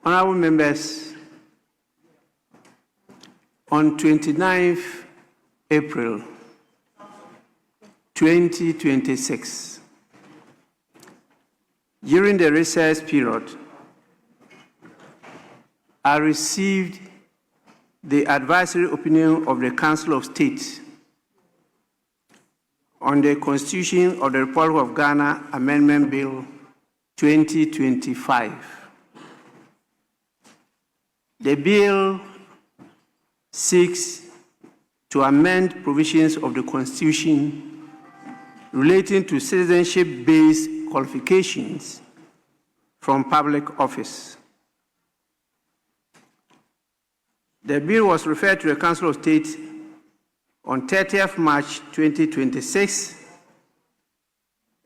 Honorable members, on 29th April 2026, during the recess period, I received the advisory opinion of the Council of State on the Constitution of the Republic of Ghana Amendment Bill 2025. The bill seeks to amend provisions of the Constitution relating to citizenship-based qualifications from public office. The bill was referred to the Council of State on 30th March 2026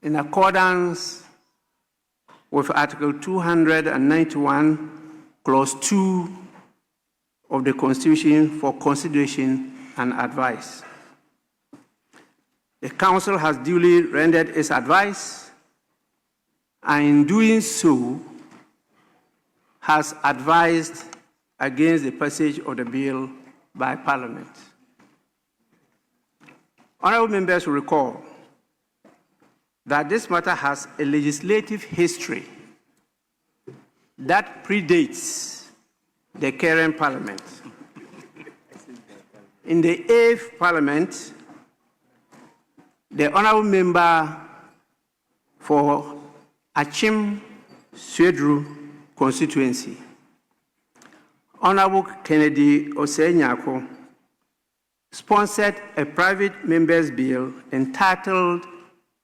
in accordance with Article 291, Clause 2 of the Constitution for consideration and advice. The Council has duly rendered its advice, and in doing so, has advised against the passage of the bill by Parliament. Honorable members will recall that this matter has a legislative history that predates the current Parliament. In the 8th Parliament, the Honorable Member for Achim Swedru constituency, Honorable Kennedy Osei-Nyarko, sponsored a private member's bill entitled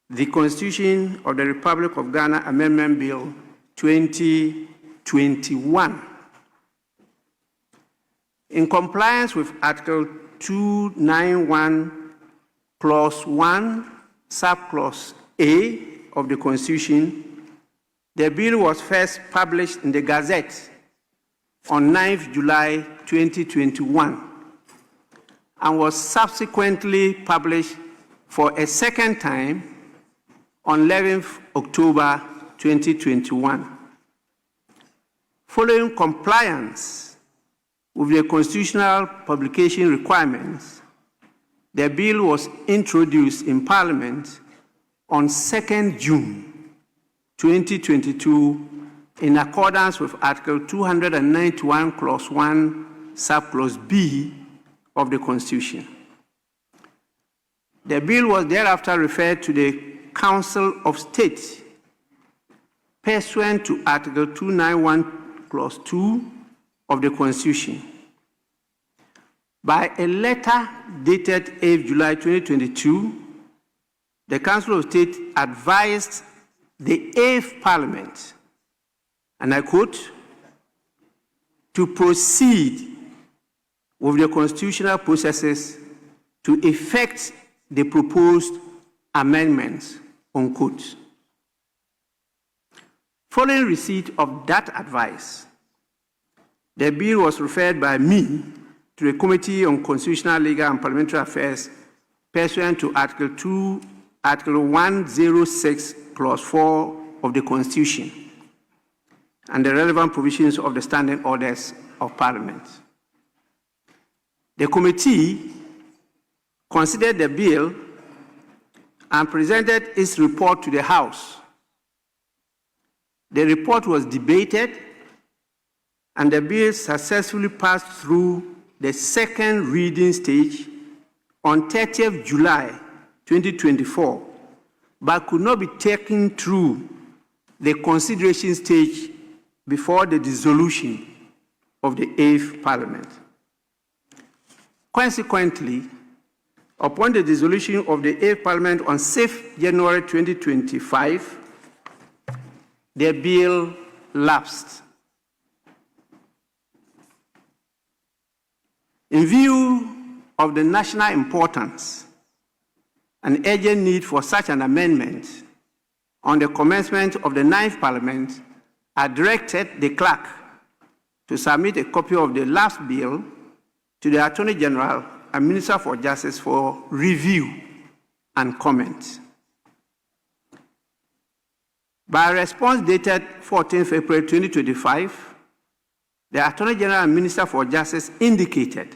The Constitution of the Republic of Ghana Amendment Bill 2021. In compliance with Article 291, Clause 1, Subclause A of the Constitution, the bill was first published in the Gazette on 9th July 2021 and was subsequently published for a second time on 11th October 2021. Following compliance with the constitutional publication requirements, the bill was introduced in Parliament on 2nd June 2022 in accordance with Article 291, Clause 1, Subclause B of the Constitution. The bill was thereafter referred to the Council of State pursuant to Article 291, Clause 2 of the Constitution. By a letter dated 8th July 2022, the Council of State advised the 8th Parliament, and I quote, to proceed with the constitutional processes to effect the proposed amendments, unquote. Following receipt of that advice, the bill was referred by me to the Committee on Constitutional, Legal and Parliamentary Affairs pursuant to Article 106, Clause 4 of the Constitution and the relevant provisions of the Standing Orders of Parliament. The committee considered the bill and presented its report to the House. The report was debated, and the bill successfully passed through the second reading stage on 30th July 2024, but could not be taken through the consideration stage before the dissolution of the 8th Parliament. Consequently, upon the dissolution of the 8th Parliament on 6th January 2025, the bill lapsed. In view of the national importance and urgent need for such an amendment, on the commencement of the 9th Parliament, I directed the clerk to submit a copy of the last bill to the Attorney General and Minister for Justice for review and comment. By a response dated 14th April 2025, the Attorney General and Minister for Justice indicated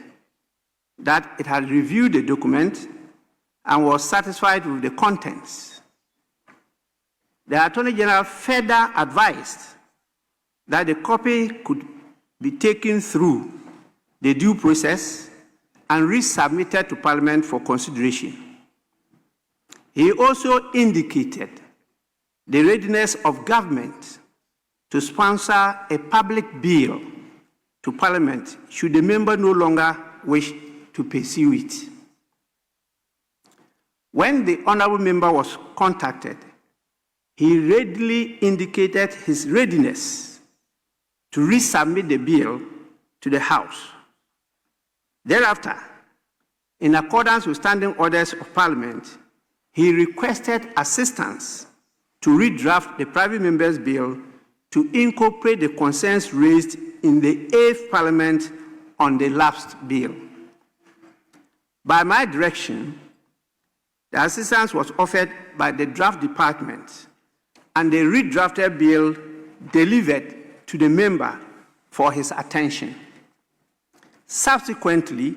that it had reviewed the document and was satisfied with the contents. The Attorney General further advised that the copy could be taken through the due process and resubmitted to Parliament for consideration. He also indicated the readiness of government to sponsor a public bill to Parliament should the member no longer wish to pursue it. When the honorable member was contacted, he readily indicated his readiness to resubmit the bill to the House. Thereafter, in accordance with standing orders of Parliament, he requested assistance to redraft the private member's bill to incorporate the concerns raised in the 8th Parliament on the lapsed bill. By my direction, the assistance was offered by the draft department and the redrafted bill delivered to the member for his attention. Subsequently,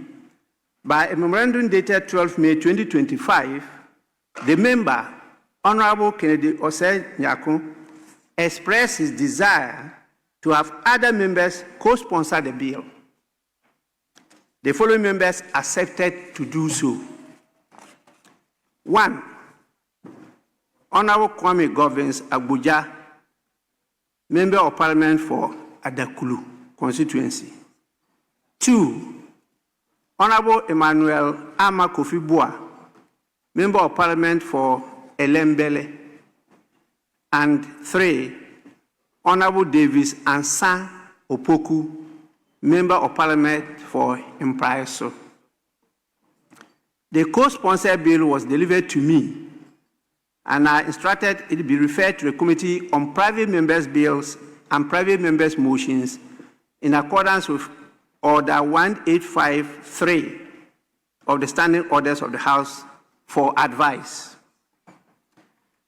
by a memorandum dated 12 May 2025, the member, Honorable Kennedy Osei Nyako, expressed his desire to have other members co-sponsor the bill. The following members accepted to do so. 1. Honorable Kwame Govins Abuja, Member of Parliament for Adakulu constituency. 2. Honorable Emmanuel Ama Kofi Bua, Member of Parliament for Elembele. And 3. Honorable Davis Ansa Opoku, Member of Parliament for Impraiso. The co-sponsored bill was delivered to me, and I instructed it be referred to the Committee on Private Members' Bills and Private Members' Motions in accordance with Order 1853 of the Standing Orders of the House for advice.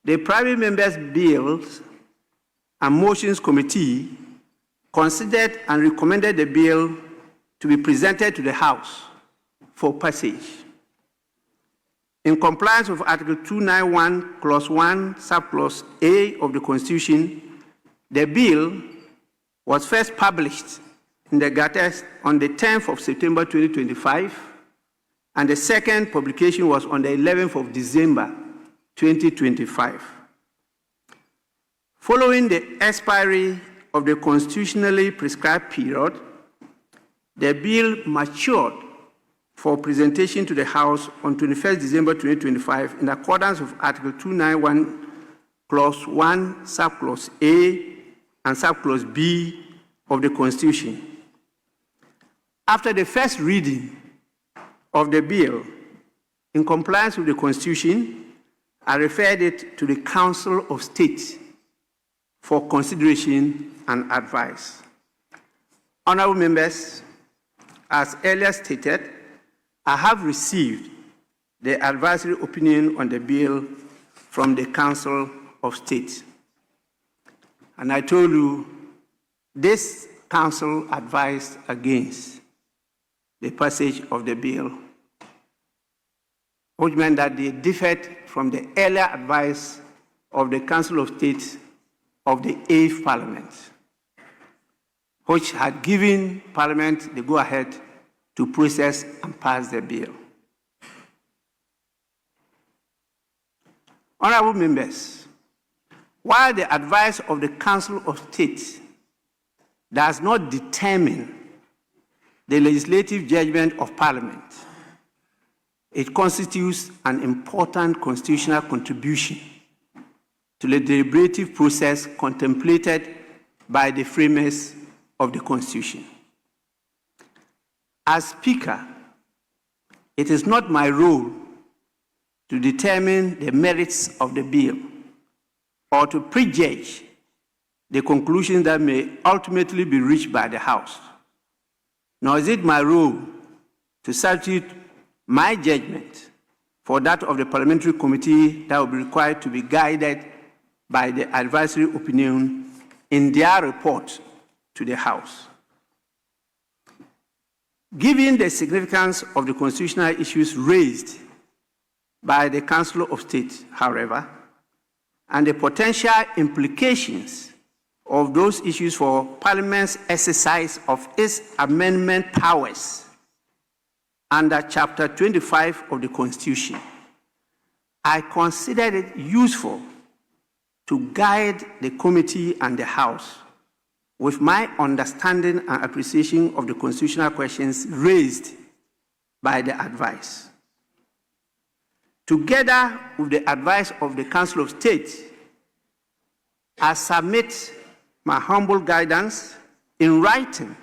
The Private Members' Bills and Motions Committee considered and recommended the bill to be presented to the House for passage. In compliance with Article 291, Clause 1, Subclause A of the Constitution, the bill was first published in the Gazette on the 10th of September 2025, and the second publication was on the 11th of December 2025. Following the expiry of the constitutionally prescribed period, the bill matured for presentation to the House on 21st December 2025 in accordance with Article 291, Clause 1, Subclause A and Subclause B of the Constitution. After the first reading of the bill, in compliance with the Constitution, I referred it to the Council of State for consideration and advice. Honorable members, as earlier stated, I have received the advisory opinion on the bill from the Council of State. And I told you, this council advised against the passage of the bill, which meant that they differed from the earlier advice of the Council of State of the 8th Parliament, which had given Parliament the go-ahead to process and pass the bill. Honorable members, while the advice of the Council of State does not determine the legislative judgment of Parliament, it constitutes an important constitutional contribution to the deliberative process contemplated by the framers of the Constitution. As Speaker, it is not my role to determine the merits of the bill or to prejudge the conclusions that may ultimately be reached by the House, nor is it my role to substitute my judgment for that of the parliamentary committee that will be required to be guided by the advisory opinion in their report to the House. Given the significance of the constitutional issues raised by the Council of State, however, and the potential implications of those issues for Parliament's exercise of its amendment powers under Chapter 25 of the Constitution, I considered it useful to guide the committee and the House with my understanding and appreciation of the constitutional questions raised by the advice. Together with the advice of the Council of State, I submit my humble guidance in writing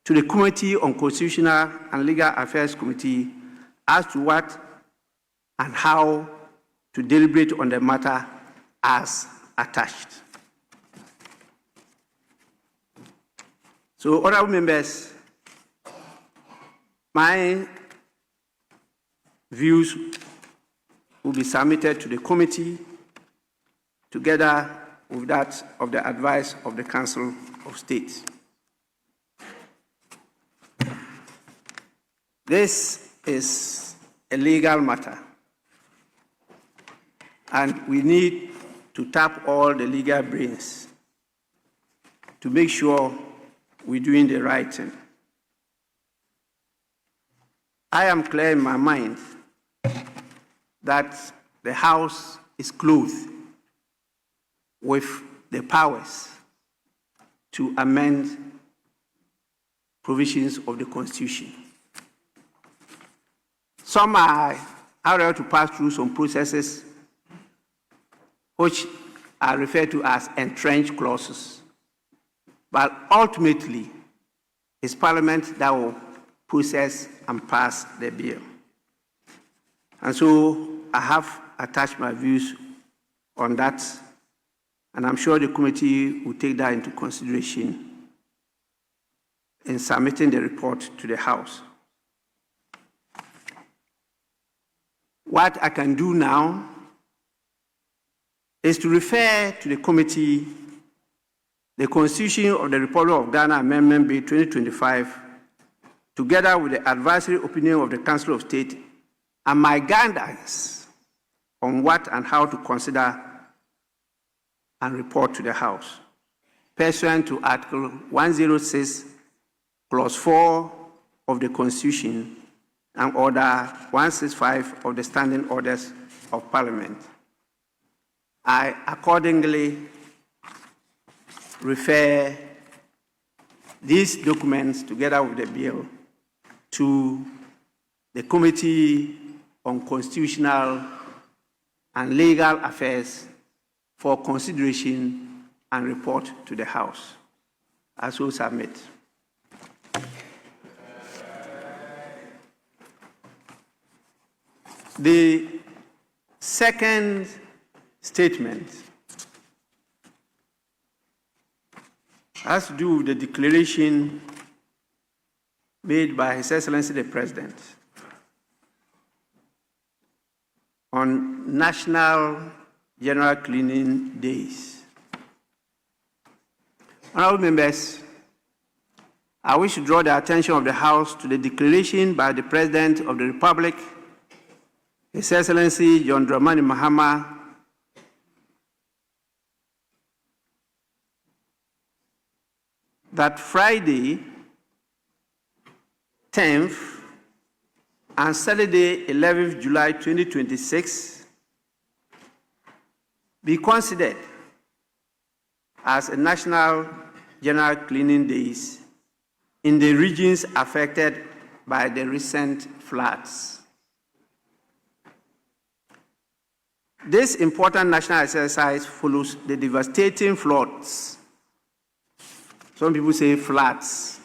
to the Committee on Constitutional and Legal Affairs Committee as to what and how to deliberate on the matter as attached. So, honorable members, my views will be submitted to the committee together with that of the advice of the Council of State. This is a legal matter, and we need to tap all the legal brains to make sure we're doing the right thing. I am clear in my mind that the House is clothed with the powers to amend provisions of the Constitution. Some are able to pass through some processes which are referred to as entrenched clauses. But ultimately, it's Parliament that will process and pass the bill. And so I have attached my views on that, and I'm sure the committee will take that into consideration in submitting the report to the House. What I can do now is to refer to the committee the Constitution of the Republic of Ghana Amendment Bill 2025, together with the advisory opinion of the Council of State, and my guidance on what and how to consider and report to the House, pursuant to Article 106, Clause 4 of the Constitution and Order 165 of the Standing Orders of Parliament. I accordingly refer these documents together with the bill to the Committee on Constitutional and Legal Affairs for consideration and report to the House. I so submit. The second statement has to do with the declaration made by His Excellency the President on National General Cleaning Days. Honorable members, I wish to draw the attention of the House to the declaration by the President of the Republic, His Excellency John Dramani Mahama, that Friday, 10th, and Saturday, 11th July 2026, be considered as a National General Cleaning Days in the regions affected by the recent floods. This important national exercise follows the devastating floods, some people say floods,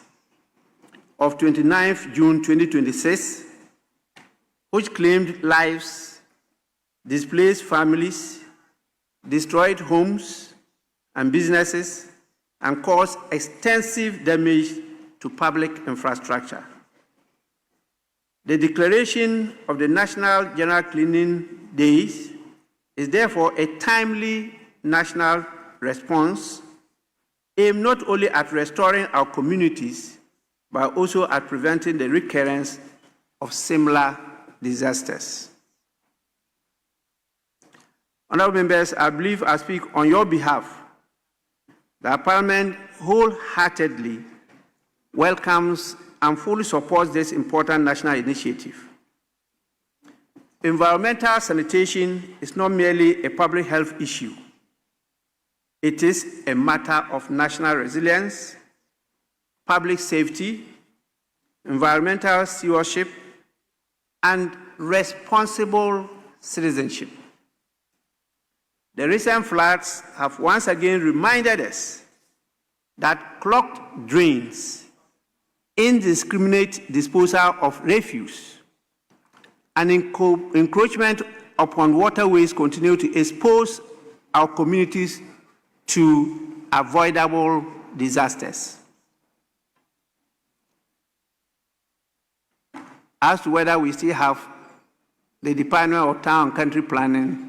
of 29th June 2026, which claimed lives, displaced families, destroyed homes and businesses, and caused extensive damage to public infrastructure. The declaration of the National General Cleaning Days is therefore a timely national response aimed not only at restoring our communities, but also at preventing the recurrence of similar disasters. Honourable members, I believe I speak on your behalf that Parliament wholeheartedly welcomes and fully supports this important national initiative. Environmental sanitation is not merely a public health issue. It is a matter of national resilience, public safety, environmental stewardship, and responsible citizenship. The recent floods have once again reminded us that clogged drains, indiscriminate disposal of refuse, and encroachment upon waterways continue to expose our communities to avoidable disasters. As to whether we still have the Department of Town and Country Planning,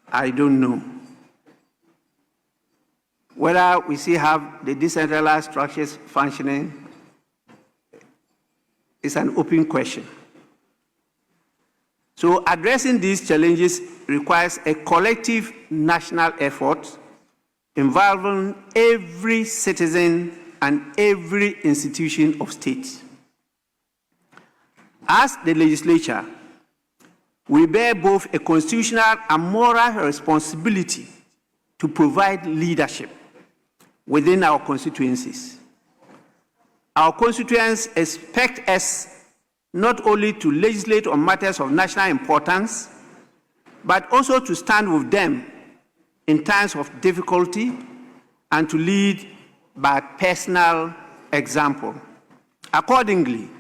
I don't know. Whether we still have the decentralized structures functioning is an open question. So addressing these challenges requires a collective national effort involving every citizen and every institution of state. As the legislature, we bear both a constitutional and moral responsibility to provide leadership within our constituencies. Our constituents expect us not only to legislate on matters of national importance, but also to stand with them in times of difficulty and to lead by personal example. Accordingly,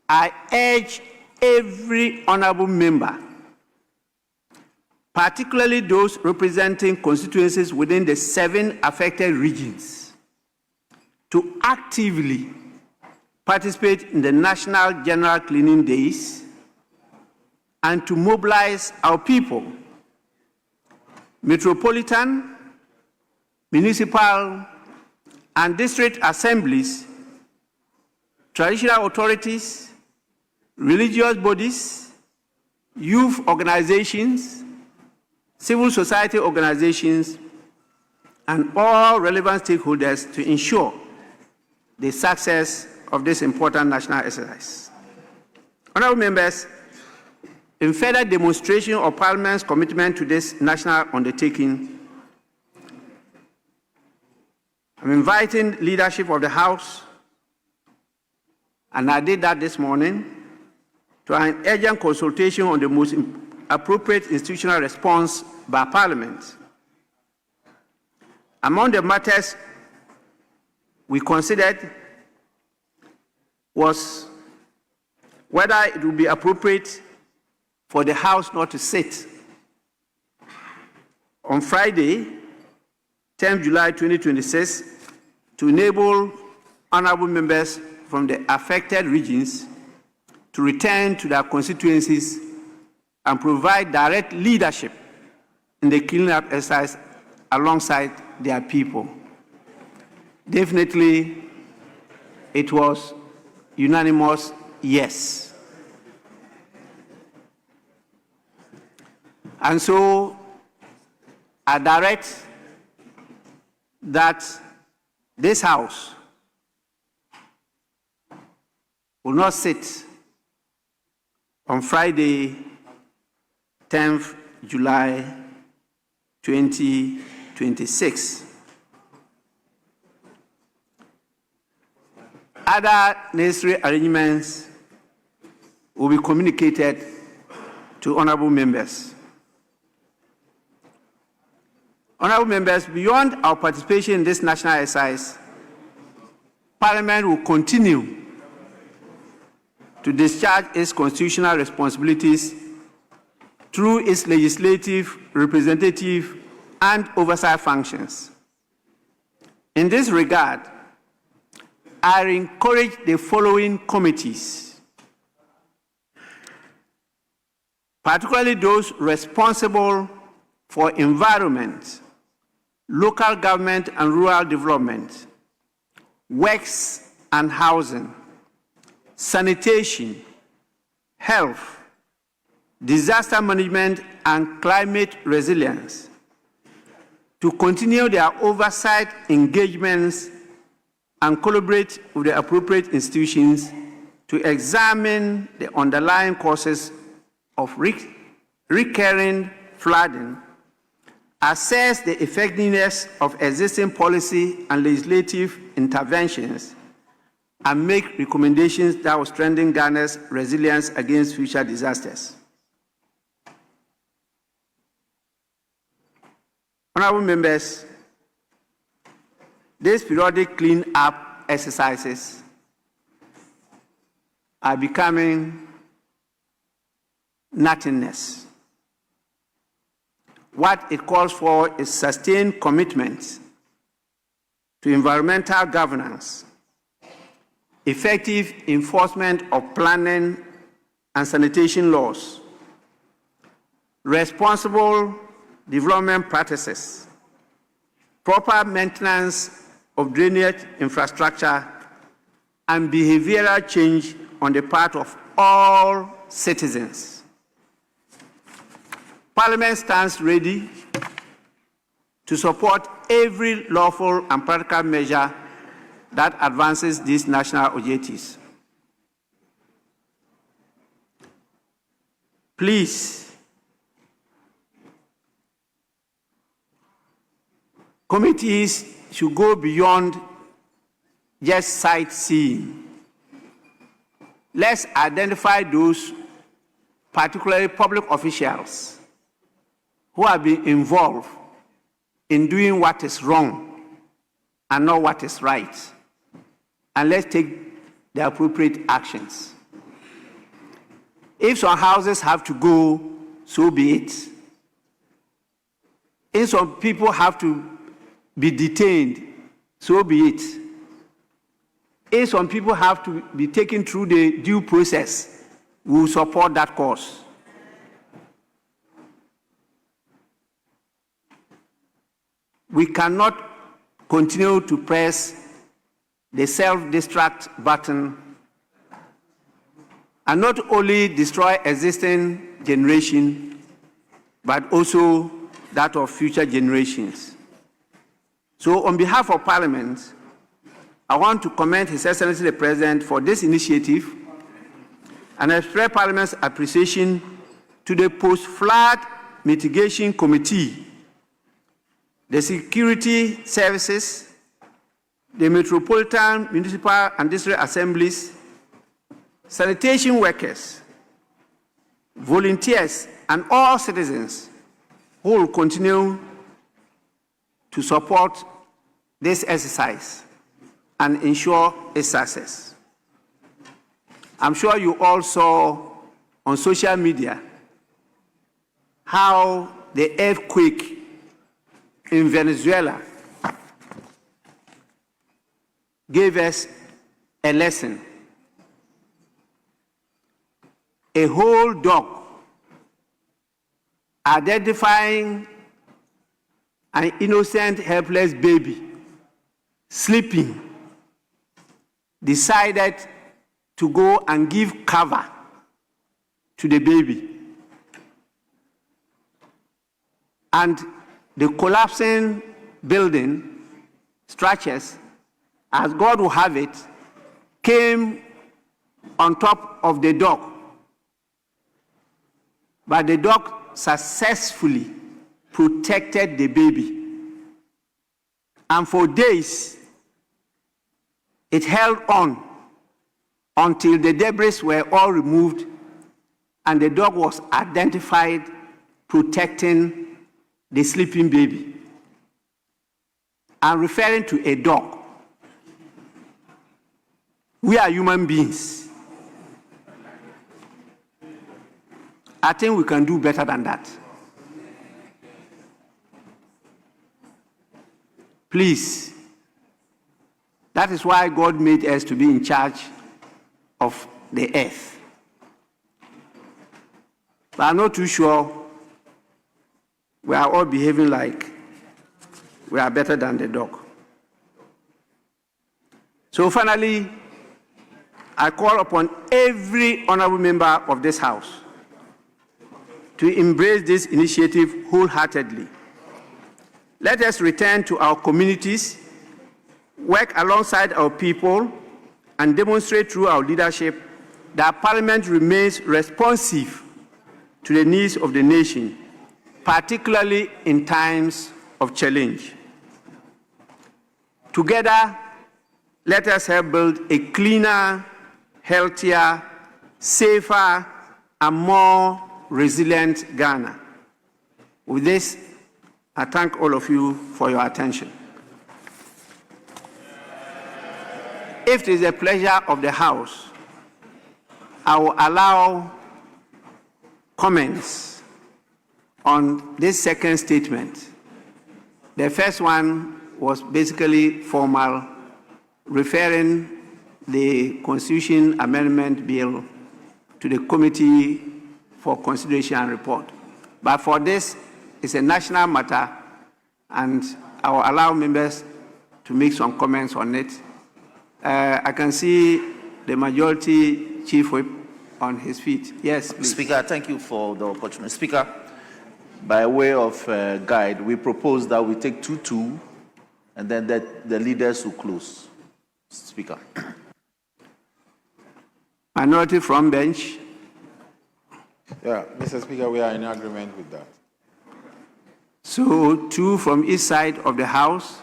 I urge every honourable member, particularly those representing constituencies within the 7 affected regions, to actively participate in the National General Cleaning Days and to mobilize our people, metropolitan, municipal, and district assemblies, traditional authorities, religious bodies, youth organizations, civil society organizations, and all relevant stakeholders to ensure the success of this important national exercise. Honourable members, in further demonstration of Parliament's commitment to this national undertaking, I'm inviting leadership of the House, and I did that this morning, to an urgent consultation on the most appropriate institutional response by Parliament. Among the matters we considered was whether it would be appropriate for the House not to sit on Friday, 10 July 2026, to enable honourable members from the affected regions to return to their constituencies and provide direct leadership in the cleaning up exercise alongside their people. Definitely, it was unanimous yes. And so, I direct that this House will not sit on Friday, 10th July 2026. Other necessary arrangements will be communicated to honourable members. Honourable members, beyond our participation in this national exercise, Parliament will continue to discharge its constitutional responsibilities through its legislative, representative, and oversight functions. In this regard, I encourage the following committees, particularly those responsible for environment, local government and rural development, works and housing, sanitation, health, disaster management, and climate resilience to continue their oversight engagements and collaborate with the appropriate institutions to examine the underlying causes of recurring flooding, assess the effectiveness of existing policy and legislative interventions, and make recommendations that will strengthen Ghana's resilience against future disasters. Honorable members, these periodic clean-up exercises are becoming nothingness. What it calls for is sustained commitment to environmental governance, effective enforcement of planning and sanitation laws, responsible development practices, proper maintenance of drainage infrastructure, and behavioral change on the part of all citizens. Parliament stands ready to support every lawful and practical measure that advances these national objectives. Please, committees should go beyond just sightseeing. Let's identify those, particularly public officials, who have been involved in doing what is wrong and not what is right. And let's take the appropriate actions. If some houses have to go, so be it. If some people have to be detained, so be it. If some people have to be taken through the due process, we will support that cause. We cannot continue to press the self-destruct button and not only destroy existing generation, but also that of future generations. So on behalf of Parliament, I want to commend His Excellency the President for this initiative and express Parliament's appreciation to the Post-Flood Mitigation Committee, the security services, the Metropolitan, Municipal and District Assemblies, sanitation workers, volunteers, and all citizens who will continue to support this exercise and ensure its success. I'm sure you all saw on social media how the earthquake in Venezuela gave us a lesson. A whole dog identifying an innocent, helpless baby sleeping decided to go and give cover to the baby. And the collapsing building structures, as God will have it, came on top of the dog. But the dog successfully protected the baby. And for days, it held on until the debris were all removed and the dog was identified protecting the sleeping baby. I'm referring to a dog. We are human beings. I think we can do better than that. Please, that is why God made us to be in charge of the earth. But I'm not too sure we are all behaving like we are better than the dog. So finally, I call upon every honorable member of this House to embrace this initiative wholeheartedly. Let us return to our communities, work alongside our people, and demonstrate through our leadership that Parliament remains responsive to the needs of the nation, particularly in times of challenge. Together, let us help build a cleaner, healthier, safer, and more resilient Ghana. With this, I thank all of you for your attention. If it is the pleasure of the House, I will allow comments on this second statement. The first one was basically formal, referring the Constitution Amendment Bill to the Committee for Consideration and Report. But for this, it's a national matter, and I will allow members to make some comments on it. I can see the Majority Chief Whip on his feet. Yes, please. Speaker, thank you for the opportunity. Speaker, by way of guide, we propose that we take 2-2, and then the leaders will close. Speaker. Minority from bench. Yeah, Mr. Speaker, we are in agreement with that. So 2 from each side of the House,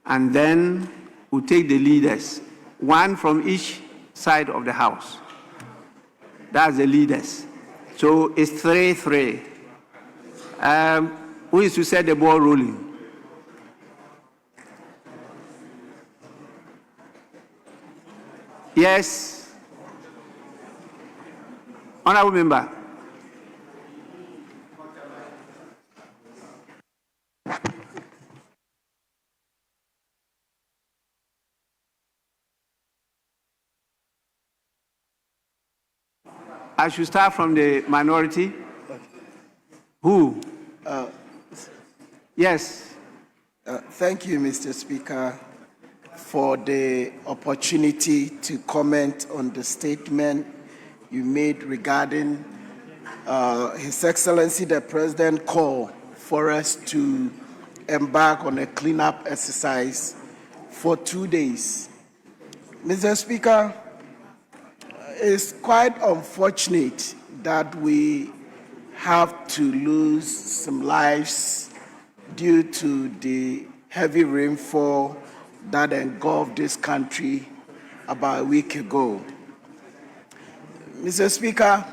and then we'll take the leaders. 1 from each side of the House. That's the leaders. So it's 3-3. Who is to set the ball rolling? Yes. Honorable member. I should start from the minority. Who? Yes. Thank you, Mr. Speaker, for the opportunity to comment on the statement you made regarding His Excellency the President call for us to embark on a cleanup exercise for 2 days. Mr. Speaker, it's quite unfortunate that we have to lose some lives due to the heavy rainfall that engulfed this country about a week ago. Mr. Speaker,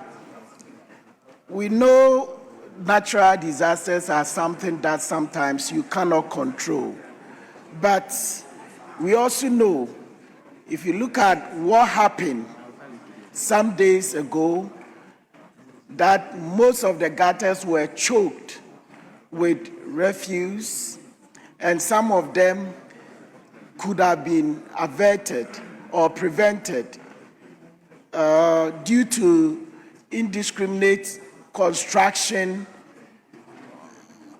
we know natural disasters are something that sometimes you cannot control, but we also know, if you look at what happened some days ago, that most of the gutters were choked with refuse, and some of them could have been averted or prevented due to indiscriminate construction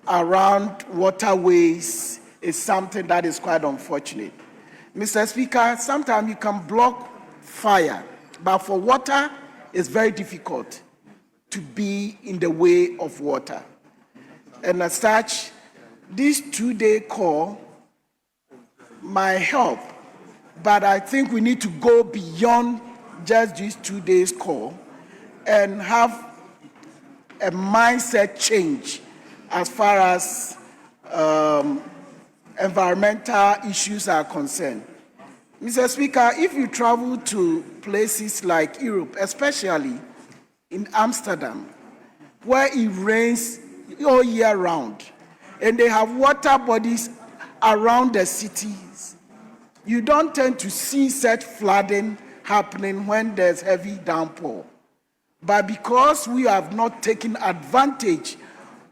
around waterways is something that is quite unfortunate. Mr. Speaker, sometimes you can block fire, but for water, it's very difficult to be in the way of water. And as such, this 2-day call might help, but I think we need to go beyond just this 2 days call and have a mindset change as far as environmental issues are concerned. Mr. Speaker, if you travel to places like Europe, especially in Amsterdam, where it rains all year round, and they have water bodies around the cities, you don't tend to see such flooding happening when there's heavy downpour. But because we have not taken advantage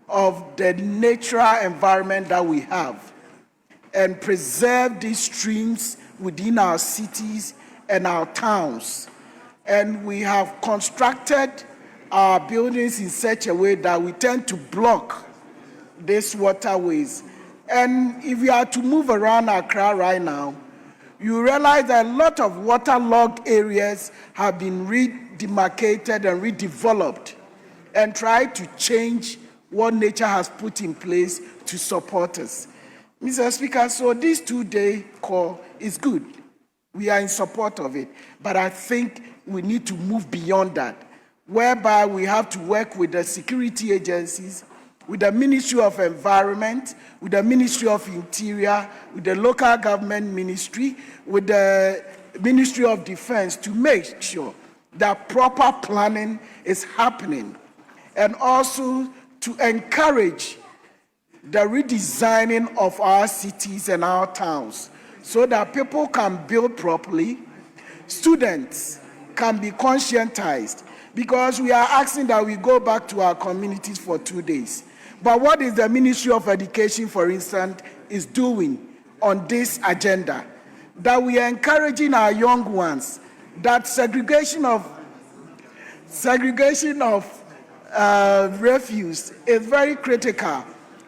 of the natural environment that we have and preserve these streams within our cities and our towns, and we have constructed our buildings in such a way that we tend to block these waterways. And if you are to move around Accra right now, you realize that a lot of waterlogged areas have been redemarcated and redeveloped and try to change what nature has put in place to support us. Mr. Speaker, so this two-day call is good. We are in support of it. But I think we need to move beyond that, whereby we have to work with the security agencies, with the Ministry of Environment, with the Ministry of Interior, with the local government ministry, with the Ministry of Defense to make sure that proper planning is happening, and also to encourage the redesigning of our cities and our towns so that people can build properly, students can be conscientized, because we are asking that we go back to our communities for 2 days. But what is the Ministry of Education, for instance, is doing on this agenda? That we are encouraging our young ones that segregation of refuse is very critical.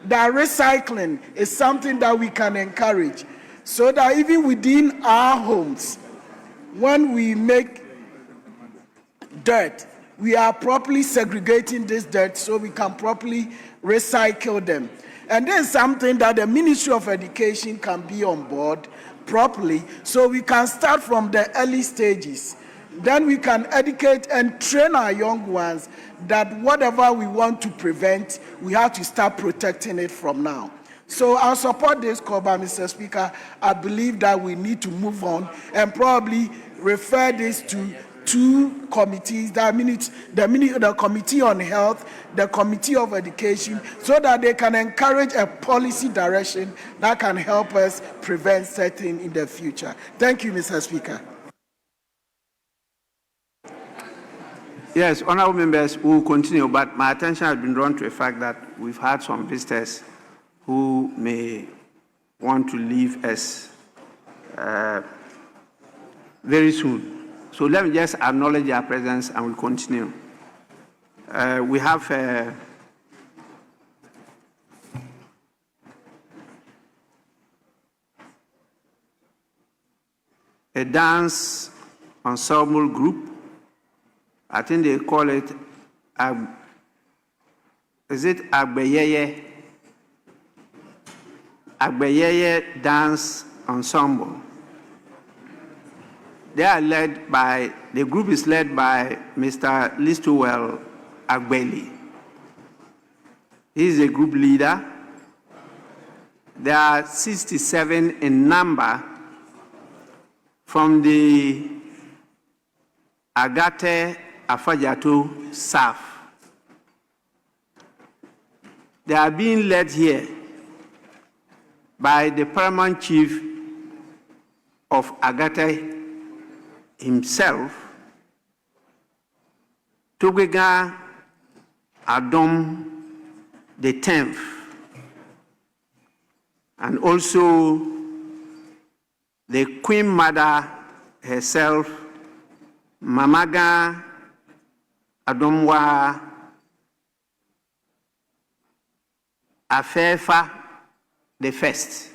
That recycling is something that we can encourage, so that even within our homes, when we make dirt, we are properly segregating this dirt so we can properly recycle them. And this is something that the Ministry of Education can be on board properly, so we can start from the early stages. Then we can educate and train our young ones that whatever we want to prevent, we have to start protecting it from now. So I'll support this call by Mr. Speaker. I believe that we need to move on and probably refer this to two committees, the Committee on Health, the Committee of Education, so that they can encourage a policy direction that can help us prevent certain in the future. Thank you, Mr. Speaker. Yes, honorable members, we will continue, but my attention has been drawn to the fact that we've had some visitors who may want to leave us very soon. So let me just acknowledge their presence and we'll continue. We have a dance ensemble group. I think they call it, is it Agbeyeye? Agbeyeye Dance Ensemble. They are led by, the group is led by Mr. Listowell Agbeli. He is a group leader. There are 67 in number from the Agate Afajato South. They are being led here by the paramount chief of Agate himself, Togega Adom the 10th, and also the Queen Mother herself, Mamaga Adomwa Afefa the First.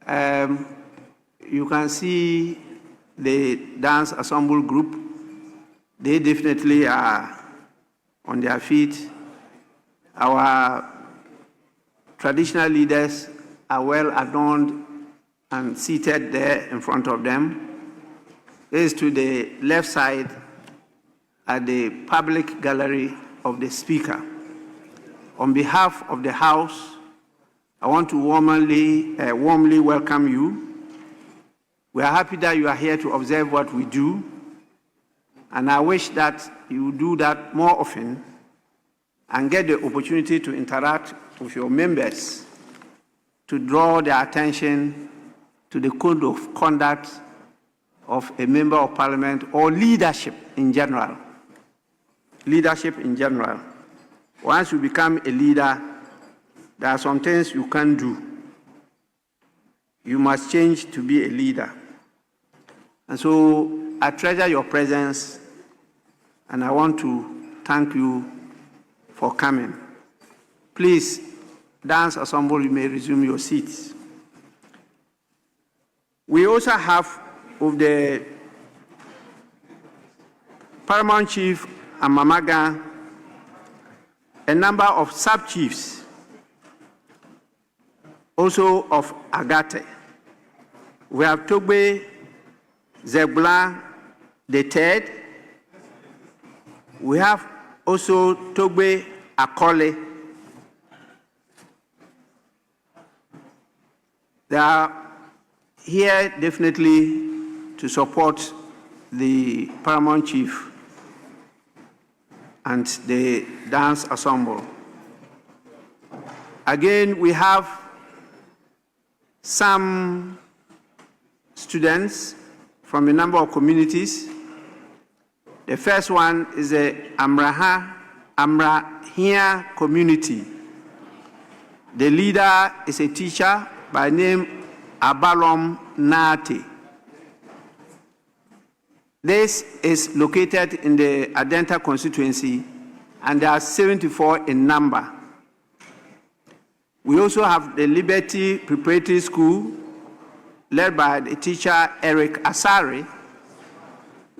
You can see the dance ensemble group. They definitely are on their feet. Our traditional leaders are well adorned and seated there in front of them. This is to the left side at the public gallery of the speaker. On behalf of the House, I want to warmly welcome you. We are happy that you are here to observe what we do, and I wish that you do that more often and get the opportunity to interact with your members to draw their attention to the code of conduct of a member of parliament or leadership in general. Leadership in general. Once you become a leader, there are some things you can't do. You must change to be a leader. And so I treasure your presence, and I want to thank you for coming. Please, dance ensemble, you may resume your seats. We also have with the Paramount Chief and Mamaga a number of sub-chiefs, also of Agate. We have Togbe Zebula III. We have also Togbe Akole. They are here definitely to support the Paramount Chief and the dance ensemble. Again, we have some students from a number of communities. The first one is the Amrahia community. The leader is a teacher by name Abalom Nati. This is located in the Adenta constituency, and there are 74 in number. We also have the Liberty Preparatory School, led by the teacher Eric Asari,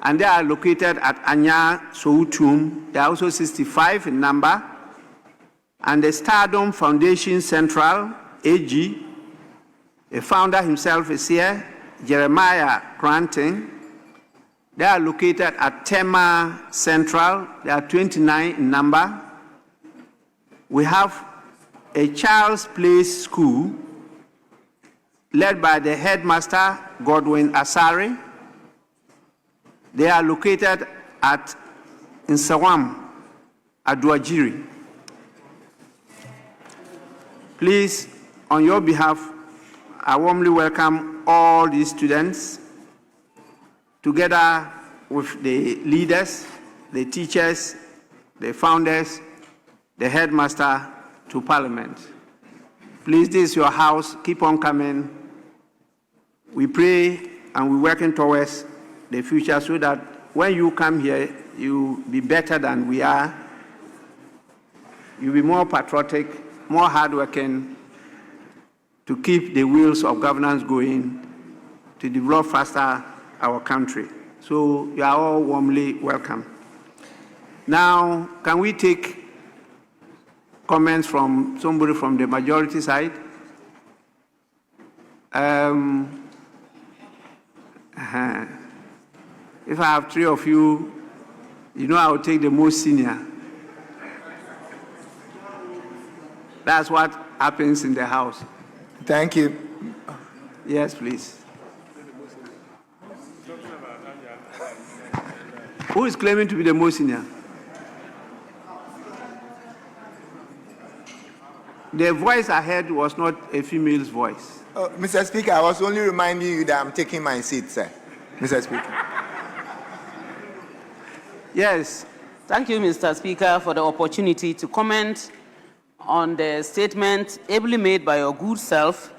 and they are located at Anya Soutum. They are also 65 in number. And the Stardom Foundation Central, AG, the founder himself is here, Jeremiah Cranton. They are located at Tema Central. They are 29 in number. We have a Child's Place School led by the headmaster, Godwin Asari. They are located at Nsawam, Aduajiri. Please, on your behalf, I warmly welcome all these students together with the leaders, the teachers, the founders, the headmaster to Parliament. Please, this is your house. Keep on coming. We pray and we're working towards the future so that when you come here, you'll be better than we are. You'll be more patriotic, more hardworking to keep the wheels of governance going, to develop faster our country. So you are all warmly welcome. Now, can we take comments from somebody from the majority side? If I have three of you, you know I will take the most senior. That's what happens in the house. Thank you. Yes, please. Who is claiming to be the most senior? The voice I heard was not a female's voice. Mr. Speaker, I was only reminding you that I'm taking my seat, sir. Mr. Speaker. Yes. Thank you, Mr. Speaker, for the opportunity to comment on the statement ably made by your good self.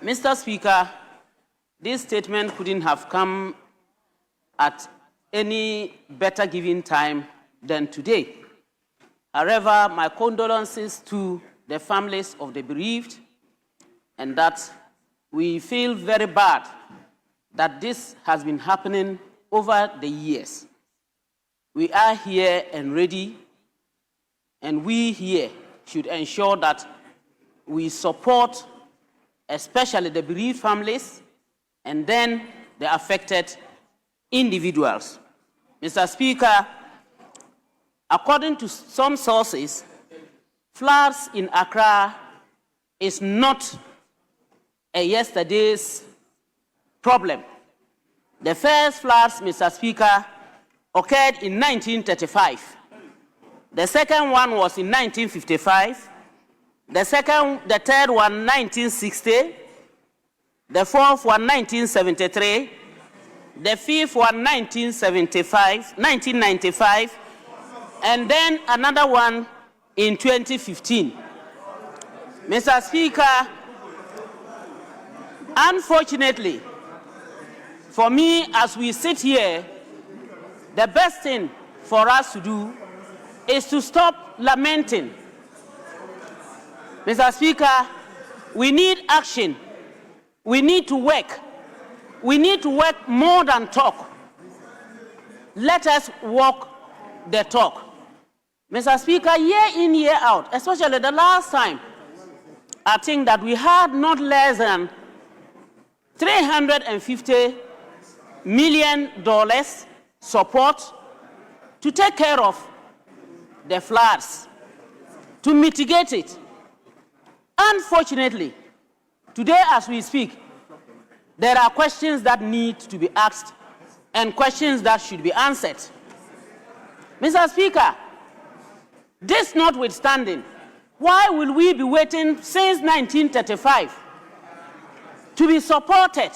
Mr. Speaker, this statement couldn't have come at any better given time than today. However, my condolences to the families of the bereaved, and that we feel very bad that this has been happening over the years. We are here and ready, and we here should ensure that we support especially the bereaved families and then the affected individuals. Mr. Speaker, according to some sources, floods in Accra is not a yesterday's problem. The first floods, Mr. Speaker, occurred in 1935. The second one was in 1955. The third one, 1960. The fourth one, 1973. The fifth one, 1995. And then another one in 2015. Mr. Speaker, unfortunately, for me, as we sit here, the best thing for us to do is to stop lamenting. Mr. Speaker, we need action. We need to work we need to work more than talk. Let us walk the talk. Mr. Speaker, year in, year out, especially the last time, I think that we had not less than $350 million support to take care of the floods, to mitigate it. Unfortunately, today as we speak, there are questions that need to be asked and questions that should be answered. Mr. Speaker, this notwithstanding, why will we be waiting since 1935 to be supported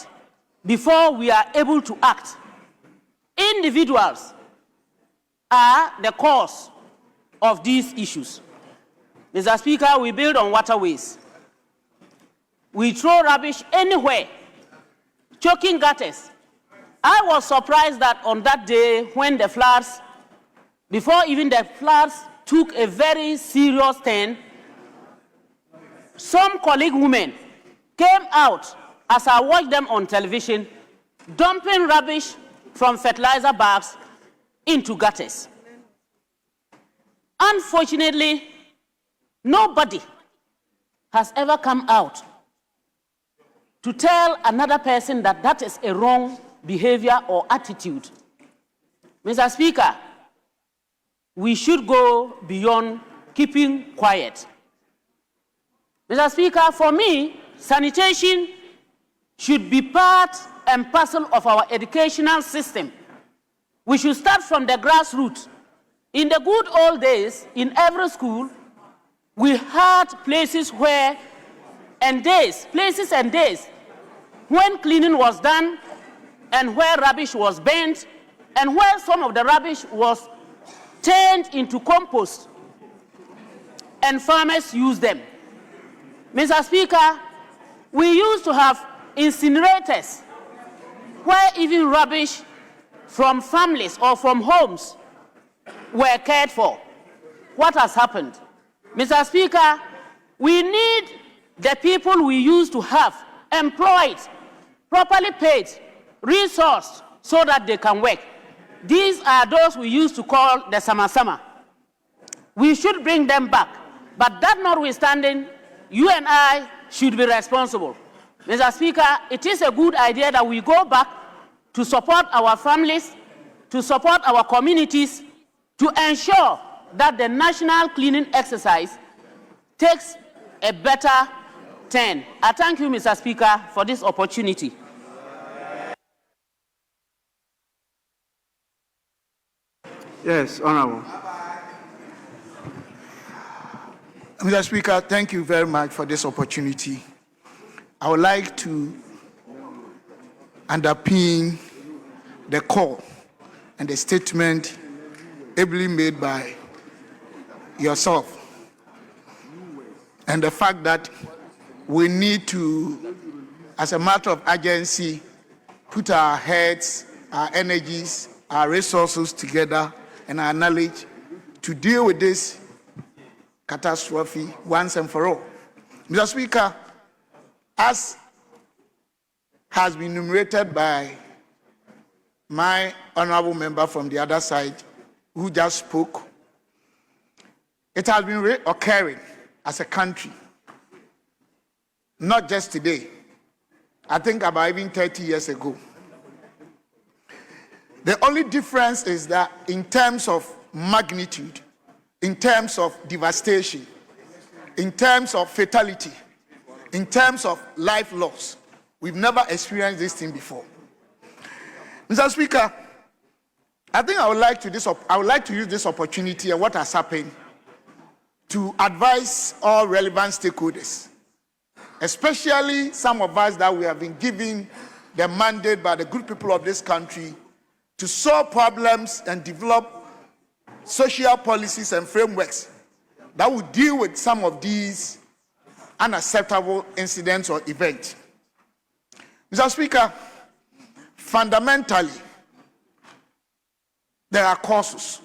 before we are able to act? Individuals are the cause of these issues. Mr. Speaker, we build on waterways. We throw rubbish anywhere, choking gutters. I was surprised that on that day when the floods, before even the floods took a very serious turn, some colleague women came out as I watched them on television, dumping rubbish from fertilizer bags into gutters. Unfortunately, nobody has ever come out to tell another person that that is a wrong behavior or attitude. Mr. Speaker, we should go beyond keeping quiet. Mr. Speaker, for me, sanitation should be part and parcel of our educational system. We should start from the grassroots. In the good old days, in every school, we had places where, places and days, when cleaning was done and where rubbish was burnt and where some of the rubbish was turned into compost and farmers used them. Mr. Speaker, we used to have incinerators where even rubbish from families or from homes were cared for. What has happened? Mr. Speaker, we need the people we used to have employed, properly paid, resourced so that they can work. These are those we used to call the sama-sama. We should bring them back. But that notwithstanding, you and I should be responsible. Mr. Speaker, it is a good idea that we go back to support our families, to support our communities, to ensure that the national cleaning exercise takes a better turn. I thank you, Mr. Speaker, for this opportunity. Yes, Honorable. Mr. Speaker, thank you very much for this opportunity. I would like to underpin the call and the statement ably made by yourself and the fact that we need to, as a matter of urgency, put our heads, our energies, our resources together and our knowledge to deal with this catastrophe once and for all. Mr. Speaker, as has been enumerated by my honorable member from the other side who just spoke, it has been occurring as a country, not just today, I think about even 30 years ago. The only difference is that in terms of magnitude, in terms of devastation, in terms of fatality, in terms of life loss, we've never experienced this thing before. Mr. Speaker, I think I would like to use this opportunity and what has happened to advise all relevant stakeholders, especially some of us that we have been given the mandate by the good people of this country to solve problems and develop social policies and frameworks that will deal with some of these unacceptable incidents or events. Mr. Speaker, fundamentally, there are causes.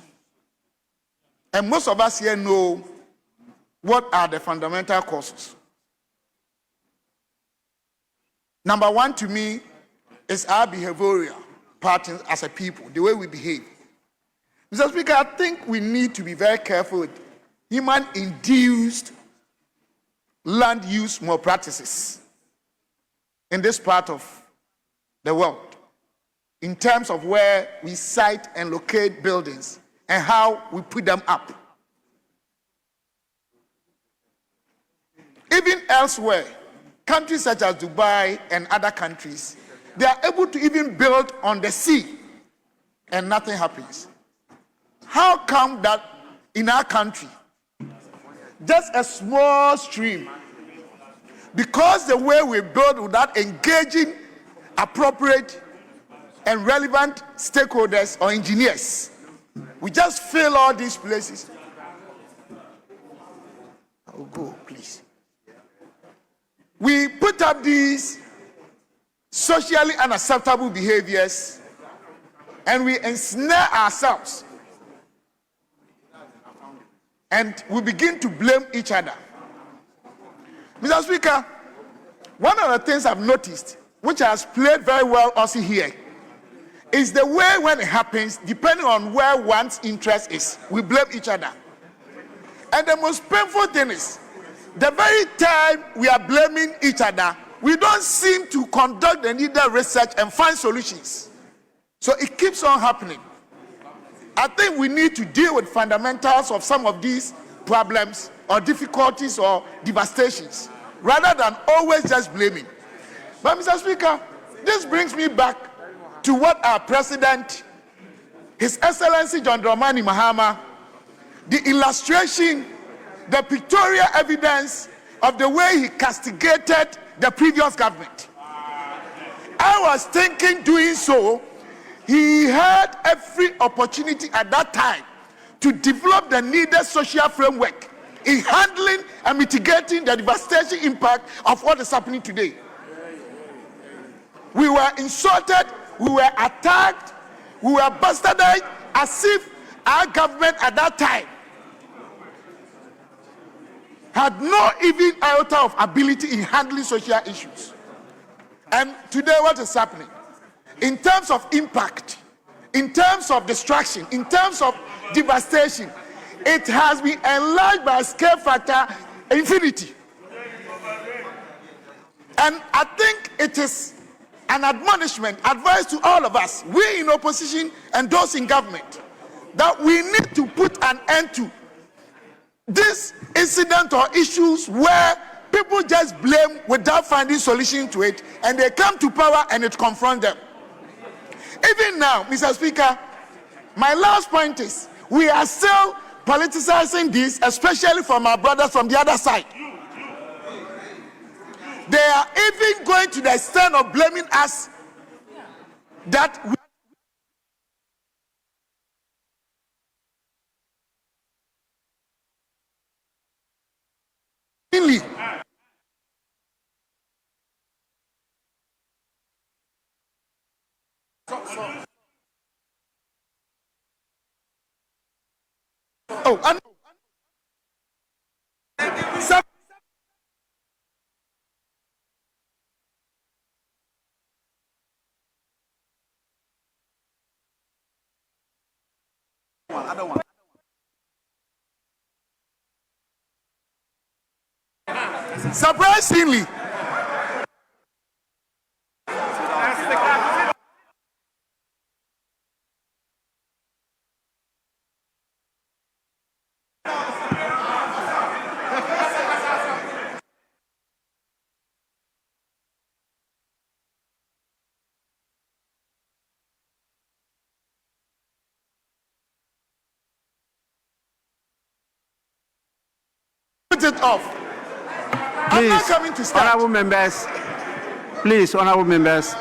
And most of us here know what are the fundamental causes. Number one, to me, is our behavioral pattern as a people, the way we behave. Mr. Speaker, I think we need to be very careful with human-induced land use malpractices in this part of the world, in terms of where we site and locate buildings and how we put them up. Even elsewhere, countries such as Dubai and other countries, they are able to even build on the sea and nothing happens. How come that in our country, just a small stream, because the way we build without engaging appropriate and relevant stakeholders or engineers, we just fill all these places. I will go, please. We put up these socially unacceptable behaviors and we ensnare ourselves. And we begin to blame each other. Mr. Speaker, one of the things I've noticed, which has played very well also here, is the way when it happens, depending on where one's interest is, we blame each other. And the most painful thing is, the very time we are blaming each other, we don't seem to conduct the needed research and find solutions. So it keeps on happening. I think we need to deal with fundamentals of some of these problems or difficulties or devastations, rather than always just blaming. But Mr. Speaker, this brings me back to what our President, His Excellency John Dramani Mahama, the illustration, the pictorial evidence of the way he castigated the previous government. I was thinking doing so, he had every opportunity at that time to develop the needed social framework in handling and mitigating the devastation impact of what is happening today. We were insulted, we were attacked, we were bastardized as if our government at that time had no even iota of ability in handling social issues. And today what is happening? In terms of impact, in terms of destruction, in terms of devastation, it has been enlarged by a scale factor infinity. And I think it is an admonishment, advice to all of us, we in opposition and those in government, that we need to put an end to this incident or issues where people just blame without finding solution to it, and they come to power and it confronts them. Even now, Mr. Speaker, my last point is, we are still politicizing this, especially from our brothers from the other side. They are even going to the extent of blaming us that we surprisingly, put it off. I'm not coming to start. Honorable members, please, honorable members.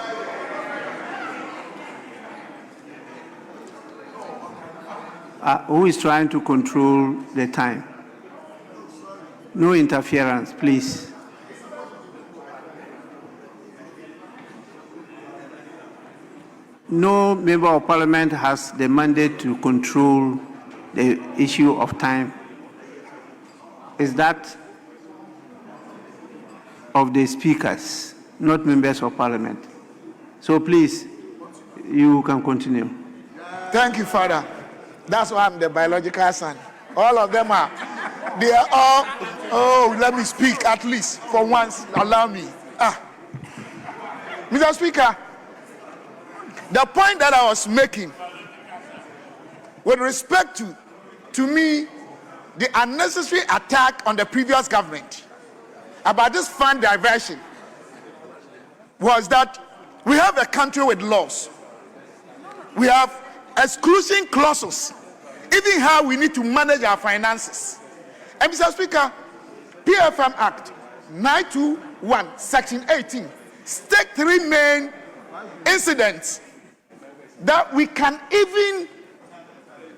Who is trying to control the time? No interference, please. No member of parliament has the mandate to control the issue of time. Is that of the speakers, not members of parliament? So please, you can continue. Thank you, Father. That's why I'm the biological son. All of them are. They are all. Oh, let me speak at least for once. Allow me. Mr. Speaker, the point that I was making with respect to me, the unnecessary attack on the previous government about this fund diversion was that we have a country with laws. We have exclusion clauses, even how we need to manage our finances. And Mr. Speaker, PFM Act 921, Section 18, state three main incidents that we can even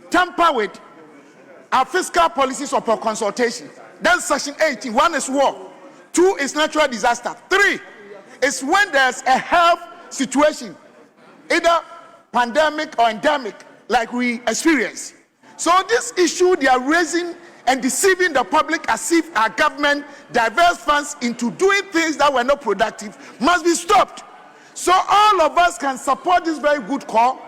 tamper with our fiscal policies upon consultation. That's Section 18. One is war. 2 is natural disaster. 3 is when there's a health situation, either pandemic or endemic, like we experience. So this issue they are raising and deceiving the public as if our government diverts funds into doing things that were not productive must be stopped. So all of us can support this very good call,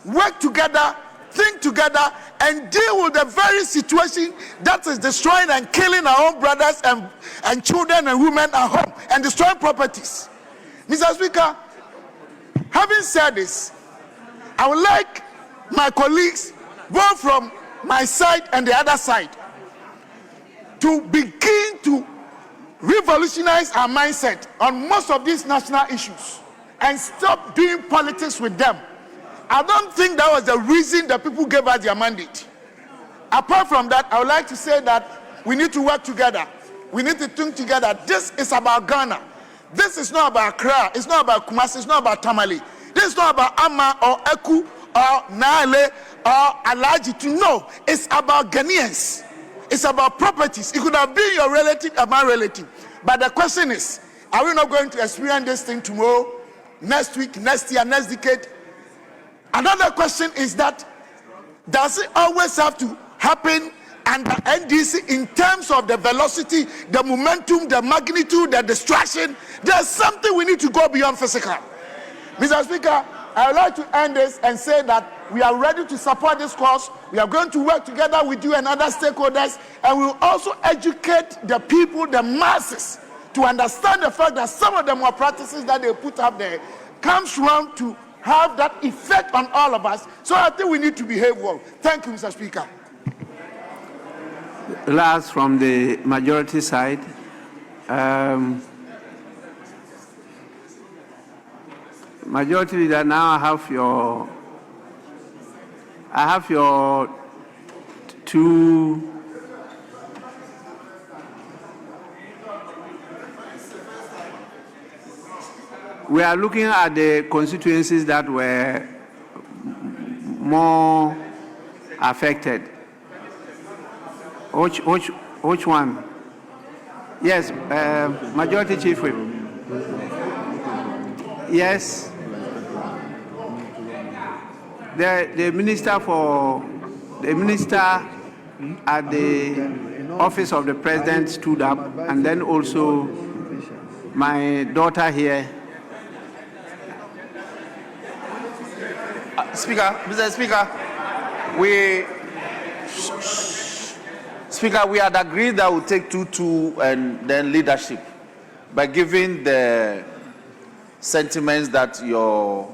work together, think together, and deal with the very situation that is destroying and killing our own brothers and children and women at home and destroying properties. Mr. Speaker, having said this, I would like my colleagues, both from my side and the other side, to begin to revolutionize our mindset on most of these national issues and stop doing politics with them. I don't think that was the reason that people gave us their mandate. Apart from that, I would like to say that we need to work together. We need to think together. This is about Ghana. This is not about Accra. It's not about Kumasi. It's not about Tamale. This is not about Amma or Eku or Nale or Alaji. No, it's about Ghanaians. It's about properties. It could have been your relative or my relative. But the question is, are we not going to experience this thing tomorrow, next week, next year, next decade? Another question is that, does it always have to happen under NDC in terms of the velocity, the momentum, the magnitude, the distraction? There's something we need to go beyond physical. Mr. Speaker, I would like to end this and say that we are ready to support this cause. We are going to work together with you and other stakeholders, and we will also educate the people, the masses, to understand the fact that some of the more practices that they put up there comes round to have that effect on all of us. So I think we need to behave well. Thank you, Mr. Speaker. Last from the majority side. Majority Leader, now I have your two. We are looking at the constituencies that were more affected. Which one? Yes, Majority Chief Whip. Yes. The minister at the office of the president stood up, and then also my daughter here. Mr. Speaker, we had agreed that we'll take 2-2 and then leadership, by giving the sentiments that your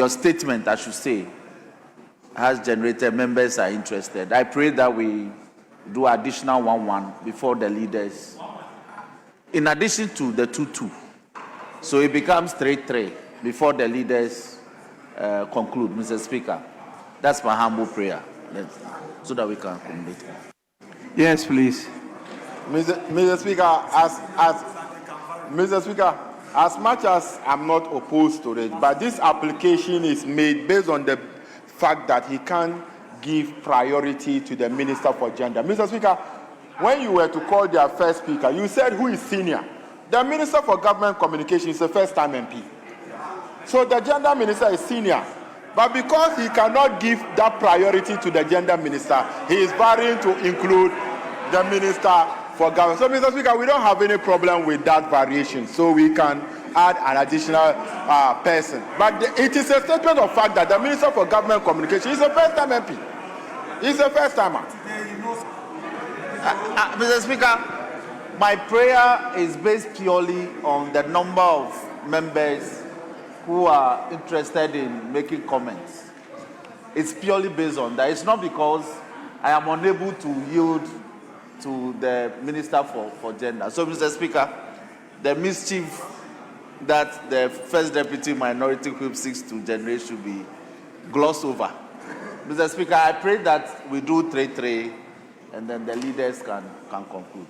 statement, I should say, has generated. Members are interested. I pray that we do additional 1-1 before the leaders, in addition to the 2-2. So it becomes 3-3 before the leaders conclude, Mr. Speaker. That's my humble prayer, so that we can accommodate. Yes, please. Mr. Speaker, as much as I'm not opposed to it, but this application is made based on the fact that he can't give priority to the Minister for Gender. Mr. Speaker, when you were to call their first speaker, you said who is senior. The Minister for Government Communication is a first-time MP. So the Gender Minister is senior. But because he cannot give that priority to the Gender Minister, he is varying to include the Minister for Government. So, Mr. Speaker, we don't have any problem with that variation. So we can add an additional person. But it is a statement of fact that the Minister for Government Communication is a first-time MP. He's a first-timer. Mr. Speaker, my prayer is based purely on the number of members who are interested in making comments. It's purely based on that. It's not because I am unable to yield to the Minister for Gender. So, Mr. Speaker, the mischief that the First Deputy Minority Whip seeks to generate should be glossed over. Mr. Speaker, I pray that we do 3-3 and then the leaders can conclude.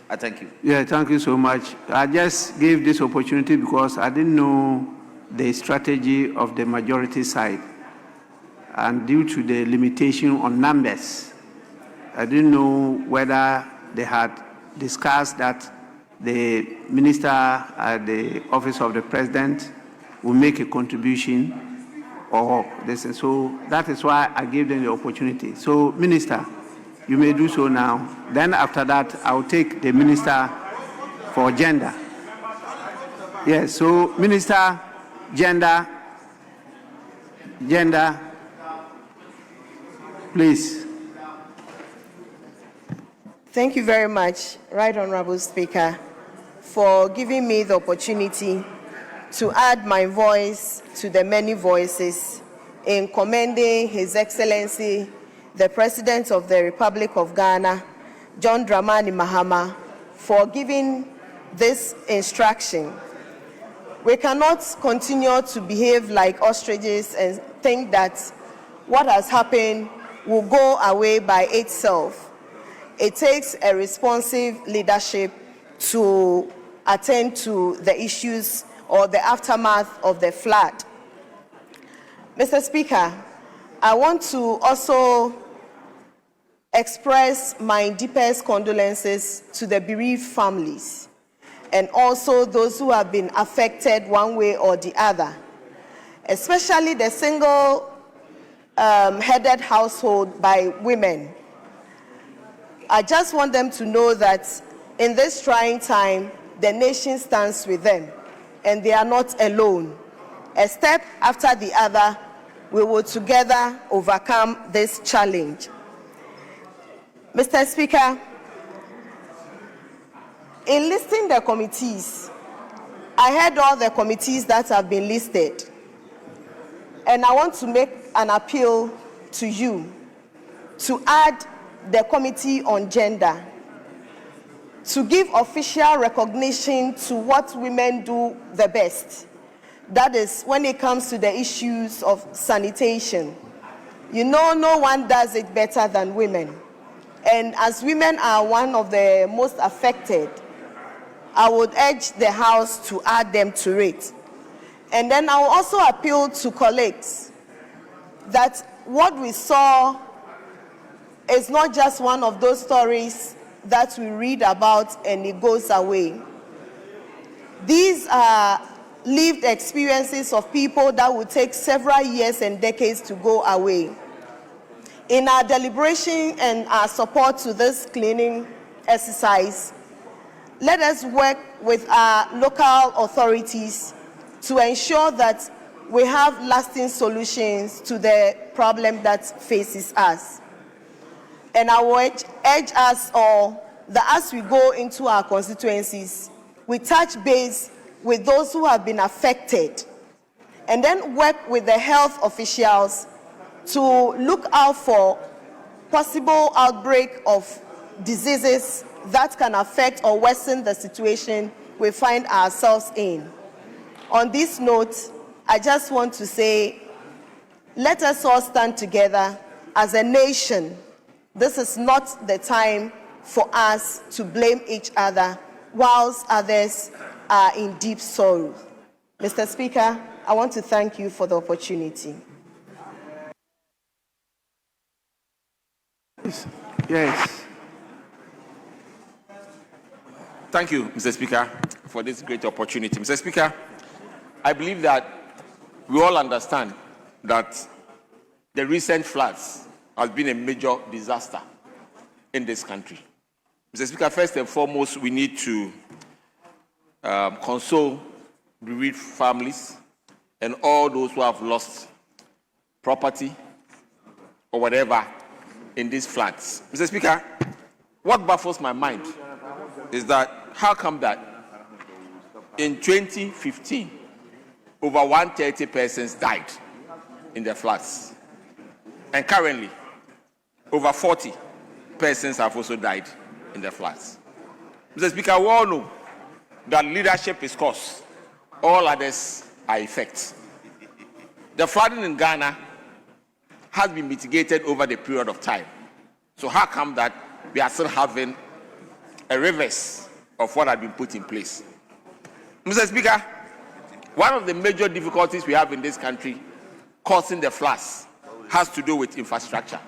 I thank you. Yeah, thank you so much. I just gave this opportunity because I didn't know the strategy of the majority side. And due to the limitation on numbers, I didn't know whether they had discussed that the minister at the office of the president will make a contribution or this. And so that is why I gave them the opportunity. So, Minister, you may do so now. Then after that, I'll take the Minister for Gender. Yes, so Minister, Gender, please. Thank you very much, Right Honorable Speaker, for giving me the opportunity to add my voice to the many voices in commending His Excellency, the President of the Republic of Ghana, John Dramani Mahama, for giving this instruction. We cannot continue to behave like ostriches and think that what has happened will go away by itself. It takes a responsive leadership to attend to the issues or the aftermath of the flood. Mr. Speaker, I want to also express my deepest condolences to the bereaved families and also those who have been affected one way or the other, especially the single-headed household by women. I just want them to know that in this trying time, the nation stands with them, and they are not alone. A step after the other, we will together overcome this challenge. Mr. Speaker, in listing the committees, I heard all the committees that have been listed, and I want to make an appeal to you to add the Committee on Gender, to give official recognition to what women do the best. That is when it comes to the issues of sanitation. You know, no one does it better than women. And as women are one of the most affected, I would urge the House to add them to it. And then I will also appeal to colleagues that what we saw is not just one of those stories that we read about and it goes away. These are lived experiences of people that will take several years and decades to go away. In our deliberation and our support to this cleaning exercise, let us work with our local authorities to ensure that we have lasting solutions to the problem that faces us. And I will urge us all that as we go into our constituencies, we touch base with those who have been affected, and then work with the health officials to look out for possible outbreak of diseases that can affect or worsen the situation we find ourselves in. On this note, I just want to say, let us all stand together as a nation. This is not the time for us to blame each other whilst others are in deep sorrow. Mr. Speaker, I want to thank you for the opportunity. Yes. Thank you, Mr. Speaker, for this great opportunity. Mr. Speaker, I believe that we all understand that the recent floods has been a major disaster in this country. Mr. Speaker, first and foremost, we need to console bereaved families and all those who have lost property or whatever in these floods. Mr. Speaker, what baffles my mind is that how come that in 2015, over 130 persons died in the floods, and currently over 40 persons have also died in the floods. Mr. Speaker, we all know that leadership is cause, all others are effects. The flooding in Ghana has been mitigated over the period of time. So how come that we are still having a reverse of what had been put in place? Mr. Speaker, one of the major difficulties we have in this country causing the floods has to do with infrastructure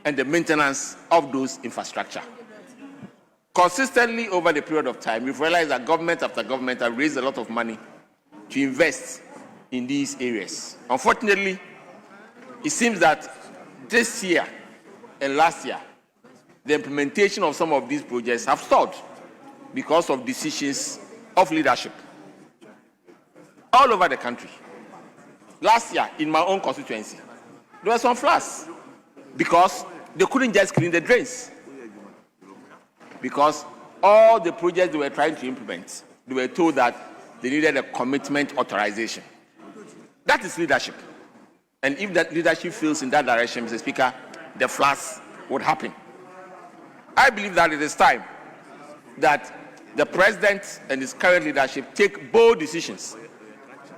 and the maintenance of those infrastructure. Consistently over the period of time, we've realized that government after government have raised a lot of money to invest in these areas. Unfortunately, it seems that this year and last year, the implementation of some of these projects have stalled because of decisions of leadership all over the country. Last year, in my own constituency, there were some floods because they couldn't just clean the drains. Because all the projects they were trying to implement, they were told that they needed a commitment authorization. That is leadership. And if that leadership fails in that direction, Mr. Speaker, the floods would happen. I believe that it is time that the president and his current leadership take bold decisions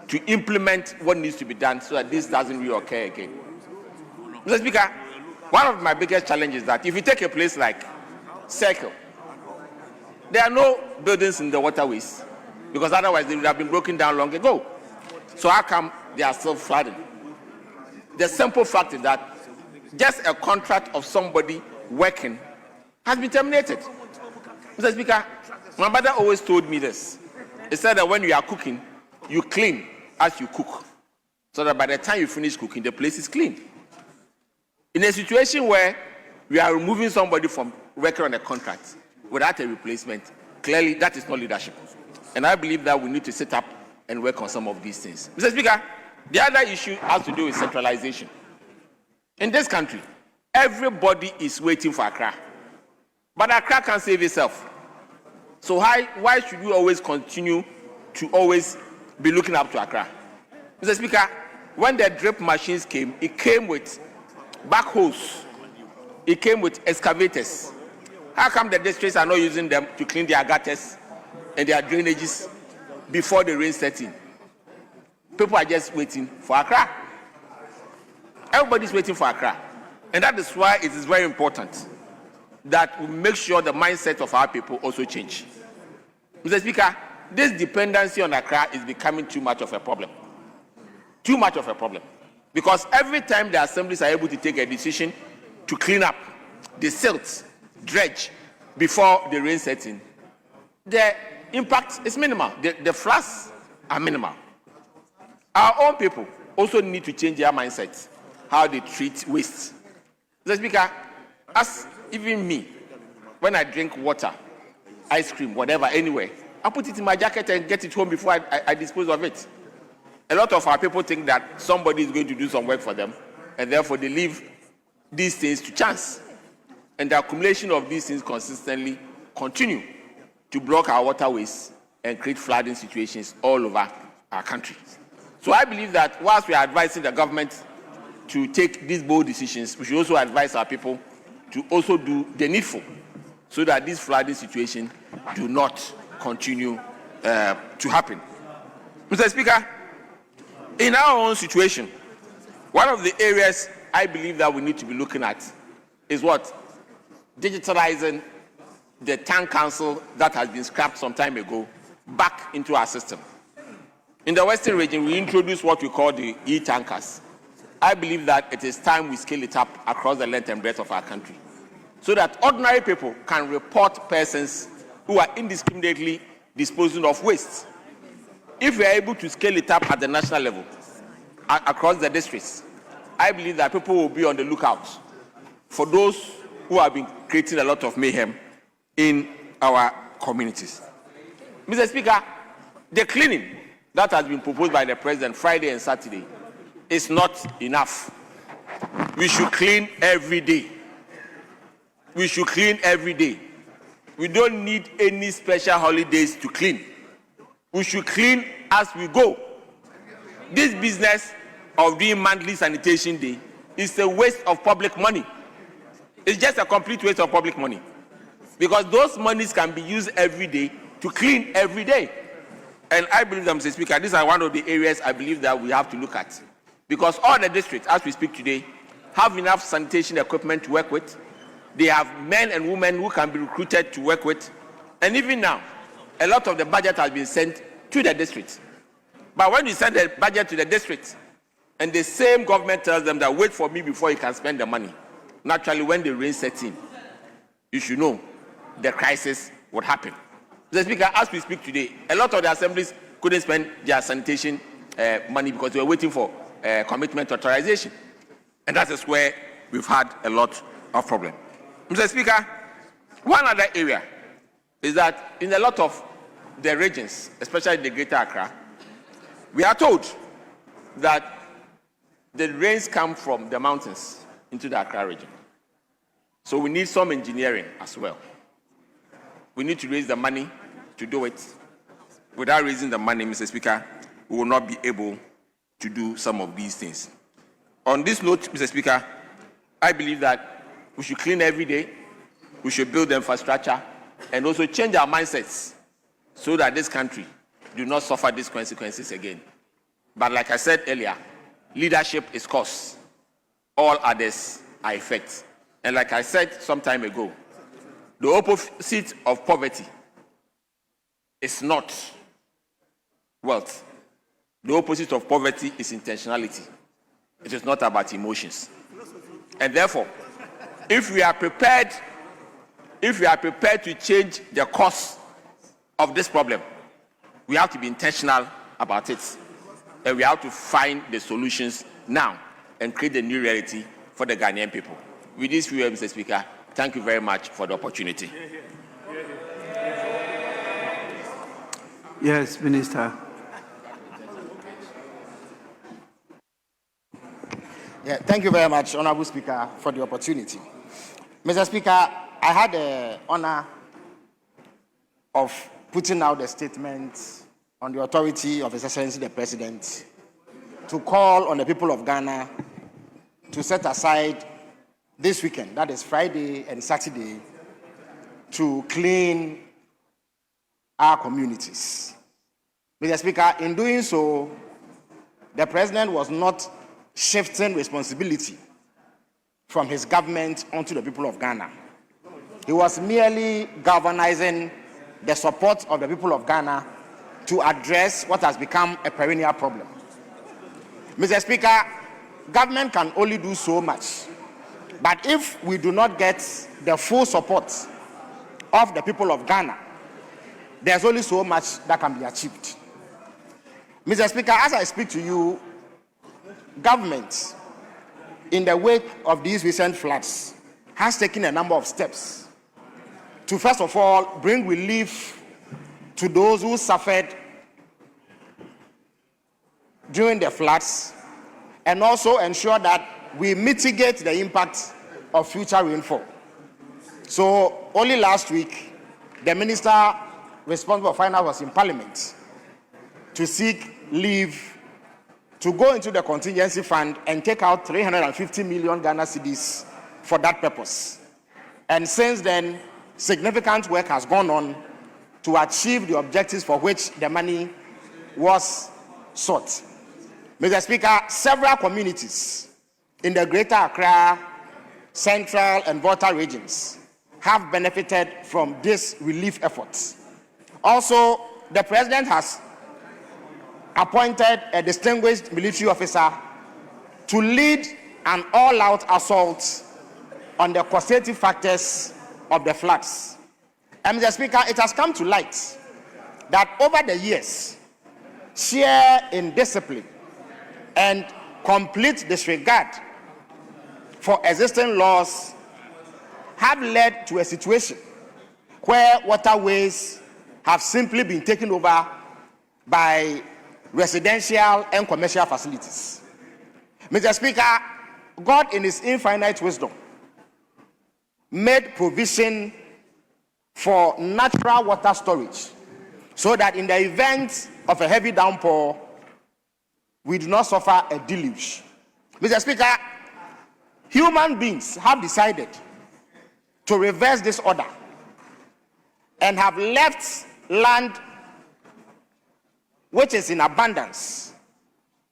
to implement what needs to be done so that this doesn't reoccur again. Mr. Speaker, one of my biggest challenges is that if you take a place like Circle, there are no buildings in the waterways because otherwise they would have been broken down long ago. So how come they are still flooding? The simple fact is that just a contract of somebody working has been terminated. Mr. Speaker, my mother always told me this. He said that when you are cooking, you clean as you cook, so that by the time you finish cooking, the place is clean. In a situation where we are removing somebody from working on a contract without a replacement, clearly that is not leadership. And I believe that we need to sit up and work on some of these things. Mr. Speaker, the other issue has to do with centralization. In this country, everybody is waiting for Accra. But Accra can't save itself. So why should we always continue to always be looking up to Accra? Mr. Speaker, when the drip machines came, it came with backhoes. It came with excavators. How come the districts are not using them to clean their gutters and their drainages before the rain sets in? People are just waiting for Accra. Everybody's waiting for Accra. And that is why it is very important that we make sure the mindset of our people also change. Mr. Speaker, this dependency on Accra is becoming too much of a problem. Too much of a problem. Because every time the assemblies are able to take a decision to clean up the silt, dredge, before the rain sets in, the impact is minimal. The floods are minimal. Our own people also need to change their mindset, how they treat waste. Mr. Speaker, as even me, when I drink water, ice cream, whatever, anywhere, I put it in my jacket and get it home before I dispose of it. A lot of our people think that somebody is going to do some work for them, and therefore they leave these things to chance. And the accumulation of these things consistently continue to block our waterways and create flooding situations all over our country. So I believe that whilst we are advising the government to take these bold decisions, we should also advise our people to also do the needful so that these flooding situations do not continue to happen. Mr. Speaker, in our own situation, one of the areas I believe that we need to be looking at is what? Digitalizing the tank council that has been scrapped some time ago back into our system. In the Western region, we introduced what we call the e-tankers. I believe that it is time we scale it up across the length and breadth of our country so that ordinary people can report persons who are indiscriminately disposing of waste. If we are able to scale it up at the national level, across the districts, I believe that people will be on the lookout for those who have been creating a lot of mayhem in our communities. Mr. Speaker, The cleaning that has been proposed by the president Friday and Saturday is not enough. We should clean every day. We should clean every day. We don't need any special holidays to clean. We should clean as we go. This business of doing monthly sanitation day is a waste of public money. It's just a complete waste of public money. Because those monies can be used every day to clean every day. And I believe that, Mr. Speaker, these are one of the areas I believe that we have to look at. Because all the districts, as we speak today, have enough sanitation equipment to work with. They have men and women who can be recruited to work with. And even now, a lot of the budget has been sent to the districts. But when you send the budget to the districts, and the same government tells them that wait for me before you can spend the money, naturally when the rain sets in, you should know the crisis would happen. Mr. Speaker, as we speak today, a lot of the assemblies couldn't spend their sanitation money because they were waiting for commitment authorization. And that is where we've had a lot of problems. Mr. Speaker, one other area is that in a lot of the regions, especially the Greater Accra, we are told that the rains come from the mountains into the Accra region. So we need some engineering as well. We need to raise the money to do it. Without raising the money, Mr. Speaker, we will not be able to do some of these things. On this note, Mr. Speaker, I believe that we should clean every day, we should build the infrastructure, and also change our mindsets so that this country do not suffer these consequences again. But like I said earlier, leadership is cause. All others are effects. And like I said some time ago, the opposite of poverty is not wealth. The opposite of poverty is intentionality. It is not about emotions. And therefore, if we are prepared to change the course of this problem, we have to be intentional about it. And we have to find the solutions now and create a new reality for the Ghanaian people. With this view, Mr. Speaker, thank you very much for the opportunity. Yes, Minister. Yeah, thank you very much, Honorable Speaker, for the opportunity. Mr. Speaker, I had the honor of putting out a statement on the authority of His Excellency the President to call on the people of Ghana to set aside this weekend, that is Friday and Saturday, to clean our communities. Mr. Speaker, in doing so, the President was not shifting responsibility from his government onto the people of Ghana. He was merely galvanizing the support of the people of Ghana to address what has become a perennial problem. Mr. Speaker, government can only do so much, but if we do not get the full support of the people of Ghana, there's only so much that can be achieved. Mr. Speaker, as I speak to you, government, in the wake of these recent floods, has taken a number of steps to, first of all, bring relief to those who suffered during the floods, and also ensure that we mitigate the impact of future rainfall. So, only last week, the minister responsible for finance was in Parliament to seek leave to go into the contingency fund and take out 350 million Ghana cedis for that purpose. And since then, significant work has gone on to achieve the objectives for which the money was sought. Mr. Speaker, several communities in the Greater Accra, Central and Volta regions have benefited from this relief efforts. Also, the President has appointed a distinguished military officer to lead an all-out assault on the causative factors of the floods. And Mr. Speaker, it has come to light that over the years, sheer indiscipline and complete disregard for existing laws have led to a situation where waterways have simply been taken over by residential and commercial facilities. Mr. Speaker, God in his infinite wisdom made provision for natural water storage so that in the event of a heavy downpour, we do not suffer a deluge. Mr. Speaker, human beings have decided to reverse this order and have left land which is in abundance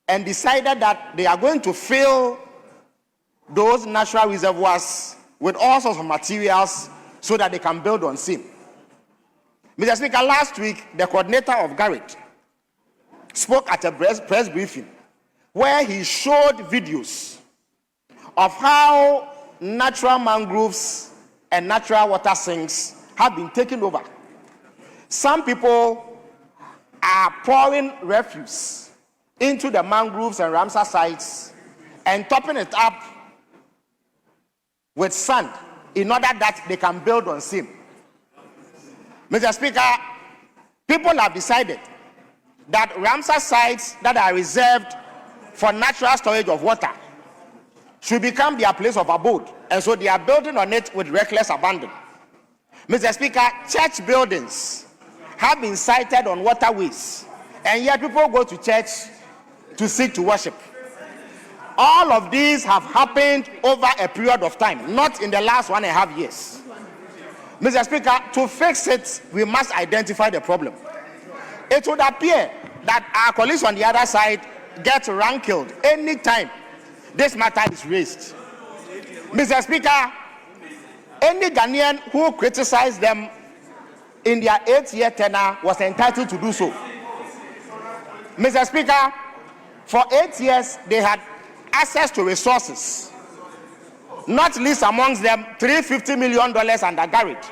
and decided that they are going to fill those natural reservoirs with all sorts of materials so that they can build on same. Mr. Speaker, last week, the coordinator of Garrett spoke at a press briefing where he showed videos of how natural mangroves and natural water sinks have been taken over. Some people are pouring refuse into the mangroves and Ramsar sites and topping it up with sand in order that they can build on same. Mr. Speaker, people have decided that Ramsar sites that are reserved for natural storage of water should become their place of abode, and so they are building on it with reckless abandon. Mr. Speaker, church buildings have been sited on waterways, and yet people go to church to seek to worship. All of these have happened over a period of time, not in the last 1.5 years. Mr. Speaker, to fix it, we must identify the problem. It would appear that our colleagues on the other side get rankled anytime this matter is raised. Mr. Speaker, any Ghanaian who criticized them in their 8-year tenure was entitled to do so. Mr. Speaker, for 8 years, they had access to resources, not least amongst them $350 million under Garrett,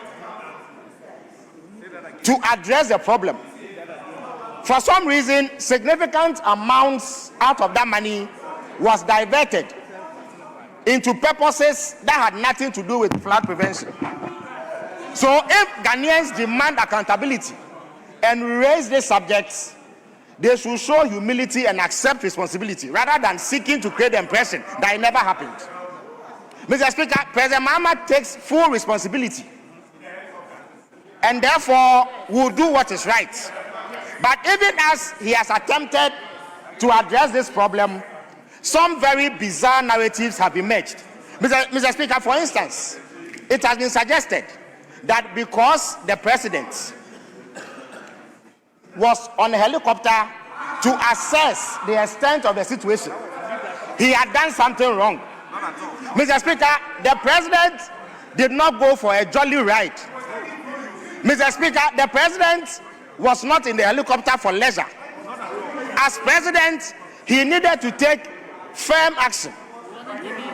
to address the problem. For some reason, significant amounts out of that money was diverted into purposes that had nothing to do with flood prevention. So if Ghanaians demand accountability and raise these subjects, they should show humility and accept responsibility rather than seeking to create the impression that it never happened. Mr. Speaker, President Mahama takes full responsibility and therefore will do what is right. But even as he has attempted to address this problem, some very bizarre narratives have emerged. Mr. Speaker, for instance, it has been suggested that because the president was on a helicopter to assess the extent of the situation, he had done something wrong. Mr. Speaker, the president did not go for a jolly ride. Mr. Speaker, the president was not in the helicopter for leisure. As president, he needed to take firm action.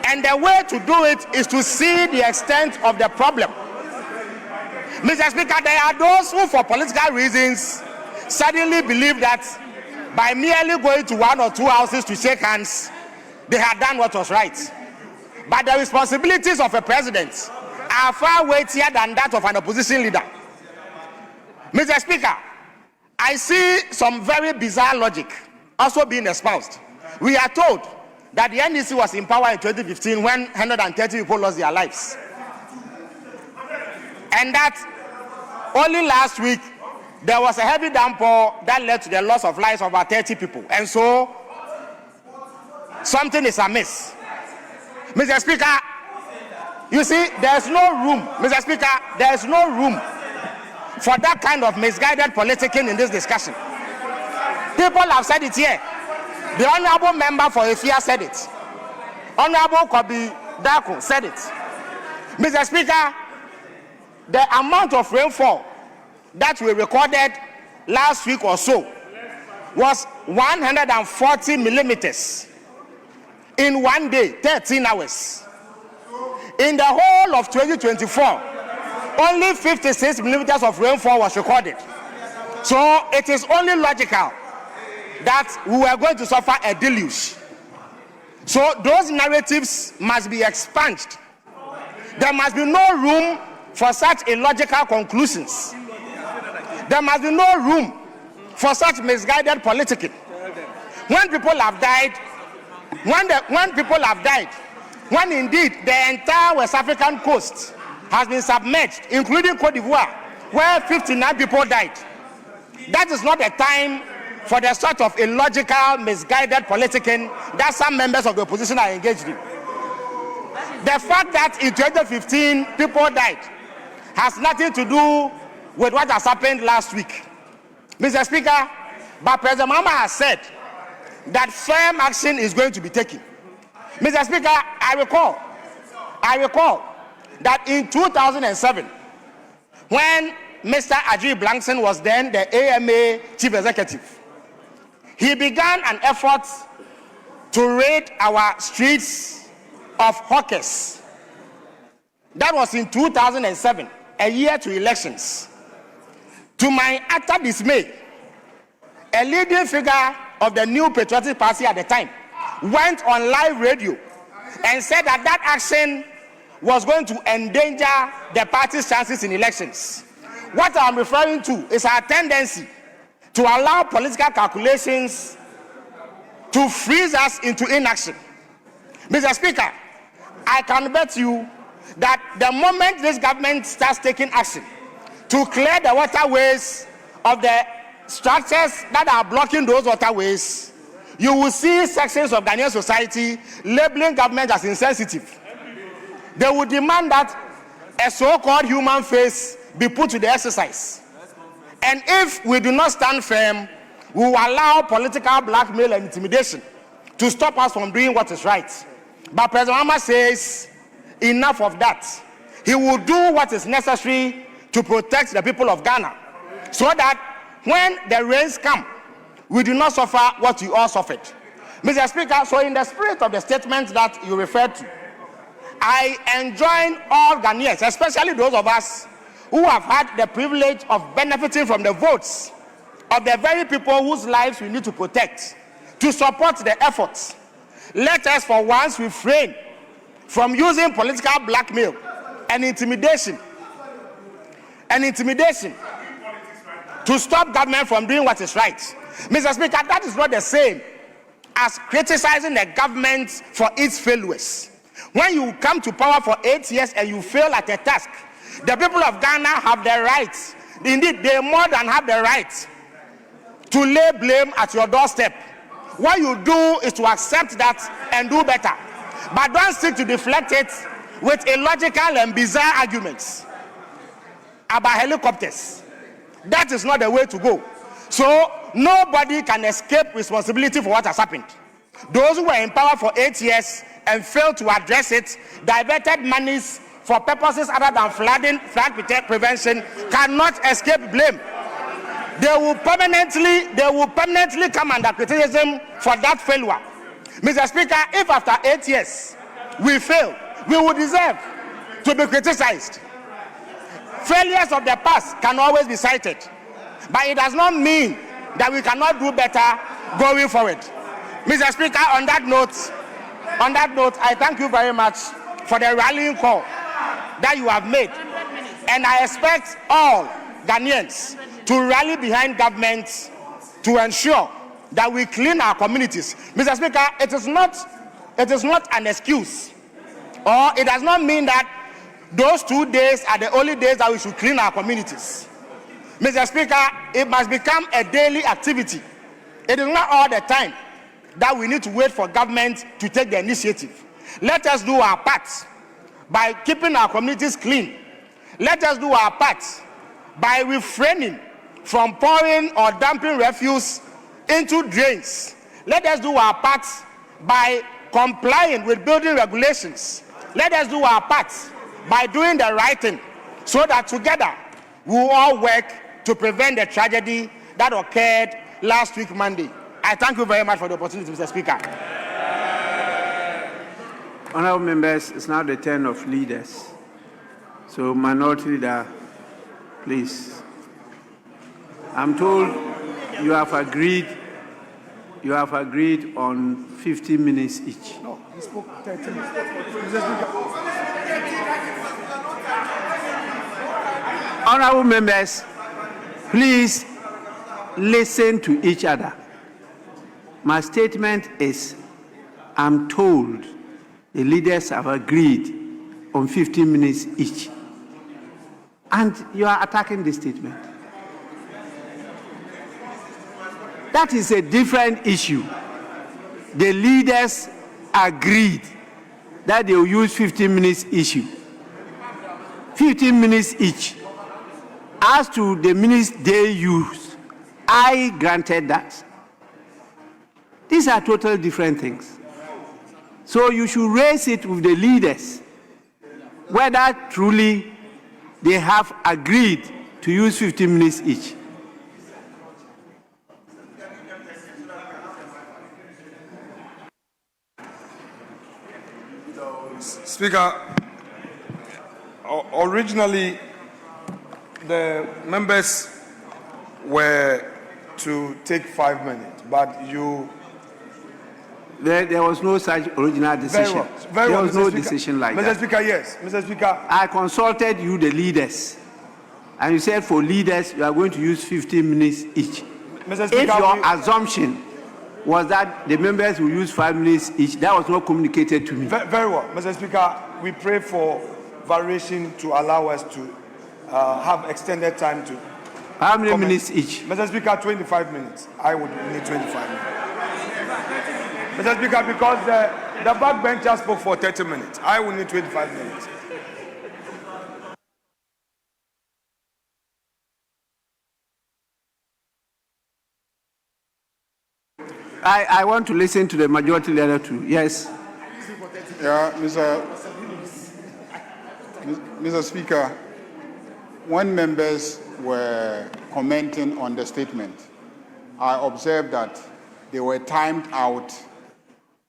And the way to do it is to see the extent of the problem. Mr. Speaker, there are those who, for political reasons, suddenly believe that by merely going to 1 or 2 houses to shake hands, they had done what was right. But the responsibilities of a president are far weightier than that of an opposition leader. Mr. Speaker, I see some very bizarre logic also being espoused. We are told that the NDC was in power in 2015 when 130 people lost their lives. And that only last week there was a heavy downpour that led to the loss of lives of about 30 people. And so something is amiss. Mr. Speaker, you see, there's no room, Mr. Speaker, there's no room for that kind of misguided politicking in this discussion. People have said it here. The Honorable Member for Efia said it. Honorable Kobi Dako said it. Mr. Speaker, the amount of rainfall that we recorded last week or so was 140 millimeters in 1 day, 13 hours. In the whole of 2024, only 56 millimeters of rainfall was recorded. So it is only logical that we were going to suffer a deluge. So those narratives must be expunged. There must be no room for such illogical conclusions. There must be no room for such misguided politicking. When people have died, when indeed the entire West African coast has been submerged, including Cote d'Ivoire, where 59 people died, that is not a time for the sort of illogical, misguided politicking that some members of the opposition are engaged in. The fact that in 2015 people died has nothing to do with what has happened last week. Mr. Speaker, but President Mahama has said that firm action is going to be taken. Mr. Speaker, I recall that in 2007, when Mr. Ajay Blankson was then the AMA chief executive, he began an effort to rid our streets of hawkers. That was in 2007, a year to elections. To my utter dismay, a leading figure of the New Patriotic Party at the time went on live radio and said that that action was going to endanger the party's chances in elections. What I'm referring to is our tendency to allow political calculations to freeze us into inaction. Mr. Speaker, I can bet you that the moment this government starts taking action to clear the waterways of the structures that are blocking those waterways, you will see sections of Ghanaian society labeling government as insensitive. They will demand that a so-called human face be put to the exercise. And if we do not stand firm, we will allow political blackmail and intimidation to stop us from doing what is right. But President Mahama says, enough of that. He will do what is necessary to protect the people of Ghana, so that when the rains come, we do not suffer what you all suffered. Mr. Speaker, so in the spirit of the statement that you referred to, I enjoin all Ghanaians, especially those of us who have had the privilege of benefiting from the votes of the very people whose lives we need to protect, to support the efforts. Let us for once refrain from using political blackmail and intimidation to stop government from doing what is right. Mr. Speaker, that is not the same as criticizing the government for its failures. When you come to power for 8 years and you fail at a task, the people of Ghana have the right, indeed they more than have the right, to lay blame at your doorstep. What you do is to accept that and do better. But don't seek to deflect it with illogical and bizarre arguments about helicopters. That is not the way to go. So nobody can escape responsibility for what has happened. Those who were in power for 8 years and failed to address it, diverted monies for purposes other than flood prevention, cannot escape blame. They will permanently come under criticism for that failure. Mr. Speaker, if after 8 years we fail, we will deserve to be criticized. Failures of the past can always be cited, but it does not mean that we cannot do better going forward. Mr. Speaker, on that note, I thank you very much for the rallying call that you have made, and I expect all Ghanaians to rally behind government to ensure that we clean our communities. Mr. Speaker, it is not an excuse, or it does not mean that those 2 days are the only days that we should clean our communities. Mr. Speaker, it must become a daily activity. It is not all the time that we need to wait for government to take the initiative. Let us do our part by keeping our communities clean. Let us do our part by refraining from pouring or dumping refuse into drains. Let us do our part by complying with building regulations. Let us do our part by doing the right thing, so that together we will all work to prevent the tragedy that occurred last week Monday. I thank you very much for the opportunity, Mr. Speaker. Honourable members, it's now the turn of leaders. So, Minority Leader, please. I'm told you have agreed on 50 minutes each. No, he spoke 30 minutes. Honourable members, please listen to each other. My statement is, I'm told the leaders have agreed on 15 minutes each. And you are attacking the statement. That is a different issue. The leaders agreed that they will use 15 minutes each. 15 minutes each. As to the minutes they use, I granted that. These are totally different things. So you should raise it with the leaders, whether truly they have agreed to use 15 minutes each. Speaker, originally the members were to take 5 minutes, but you... There was no such original decision. Very well, there was no Speaker. decision like Mr. that. Speaker, yes. Mr. Speaker. I consulted you, the leaders, and you said for leaders, you are going to use 15 minutes each. Mr. Speaker, if your assumption was that the members will use 5 minutes each, that was not communicated to me. Very well. Mr. Speaker, we pray for variation to allow us to have extended time to... How many minutes each? Mr. Speaker, 25 minutes. I would need 25 minutes. Mr. Speaker, because the backbencher spoke for 30 minutes. I will need 25 minutes. I want to listen to the majority leader too. Yes. Yeah, Mr. Speaker, when members were commenting on the statement, I observed that they were timed out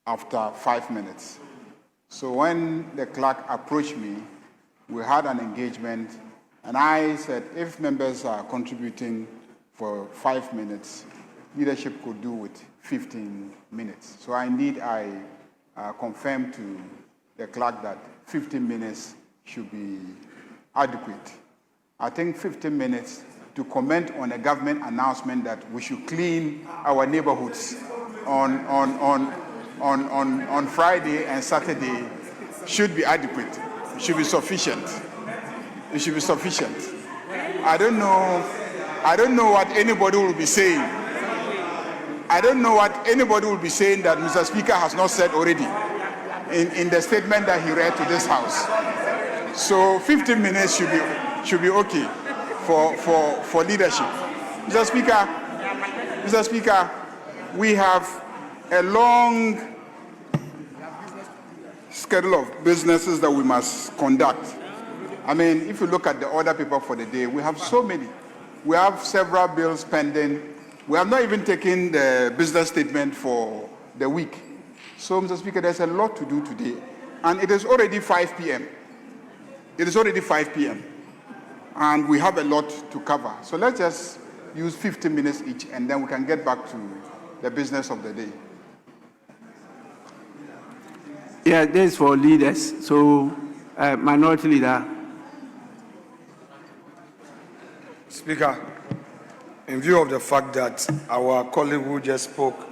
after 5 minutes. So when the clerk approached me, we had an engagement, and I said, if members are contributing for 5 minutes, leadership could do with 15 minutes. So indeed, I confirmed to the clerk that 15 minutes should be adequate. I think 15 minutes to comment on a government announcement that we should clean our neighborhoods on Friday and Saturday should be adequate. It should be sufficient. It should be sufficient. I don't know what anybody will be saying. I don't know what anybody will be saying that Mr. Speaker has not said already in the statement that he read to this House. So 15 minutes should be okay for leadership. Mr. Speaker, we have a long schedule of businesses that we must conduct. I mean, if you look at the order paper for the day, we have so many. We have several bills pending. We have not even taken the business statement for the week. So, Mr. Speaker, there's a lot to do today. And it is already 5 p.m. It is already 5 p.m. And we have a lot to cover. So let's just use 15 minutes each, and then we can get back to the business of the day. Yeah, this is for leaders. So, minority leader. Speaker, in view of the fact that our colleague who just spoke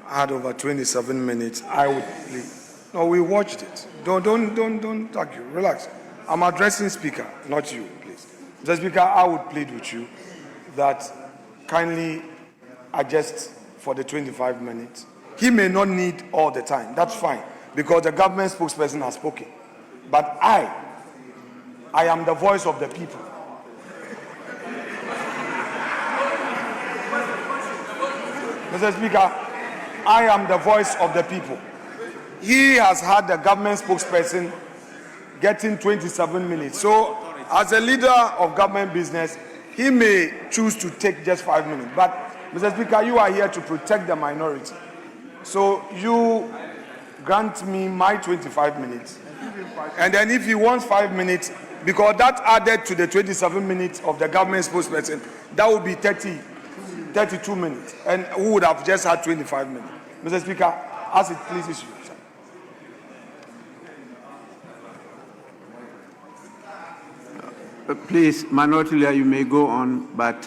had over 27 minutes, I would plead. No, we watched it. Don't argue. Relax. I'm addressing Speaker, not you, please. Mr. Speaker, I would plead with you that kindly adjust for the 25 minutes. He may not need all the time. That's fine, because the government spokesperson has spoken. But I am the voice of the people. Mr. Speaker, I am the voice of the people. He has had the government spokesperson getting 27 minutes. So, as a leader of government business, he may choose to take just 5 minutes. But, Mr. Speaker, you are here to protect the minority. So, you grant me my 25 minutes. And then if he wants 5 minutes, because that added to the 27 minutes of the government spokesperson, that would be 32 minutes. And who would have just had 25 minutes? Mr. Speaker, as it pleases you. Please, Minority Leader, you may go on, but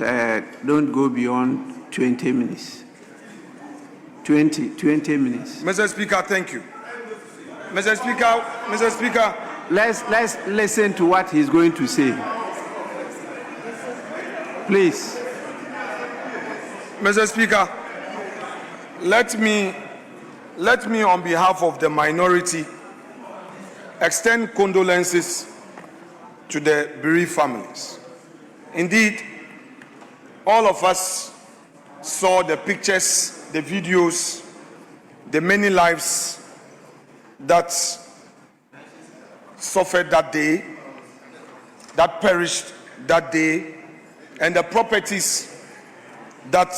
don't go beyond 20 minutes. 20 minutes. Mr. Speaker, thank you. Mr. Speaker, Let's listen to what he's going to say. Please. Mr. Speaker, let me on behalf of the minority extend condolences to the bereaved families. Indeed, all of us saw the pictures, the videos, the many lives that suffered that day, that perished that day, and the properties that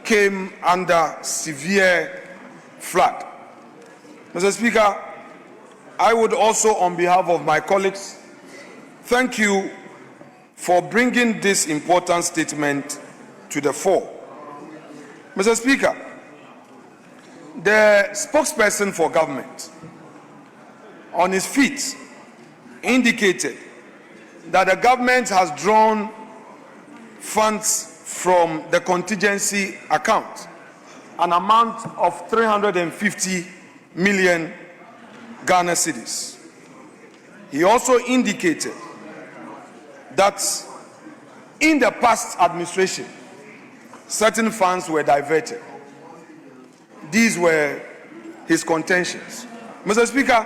came under severe flood. Mr. Speaker, I would also, on behalf of my colleagues, thank you for bringing this important statement to the fore. Mr. Speaker, the spokesperson for government on his feet indicated that the government has drawn funds from the contingency account, an amount of 350 million Ghana cedis. He also indicated that in the past administration, certain funds were diverted. These were his contentions. Mr. Speaker,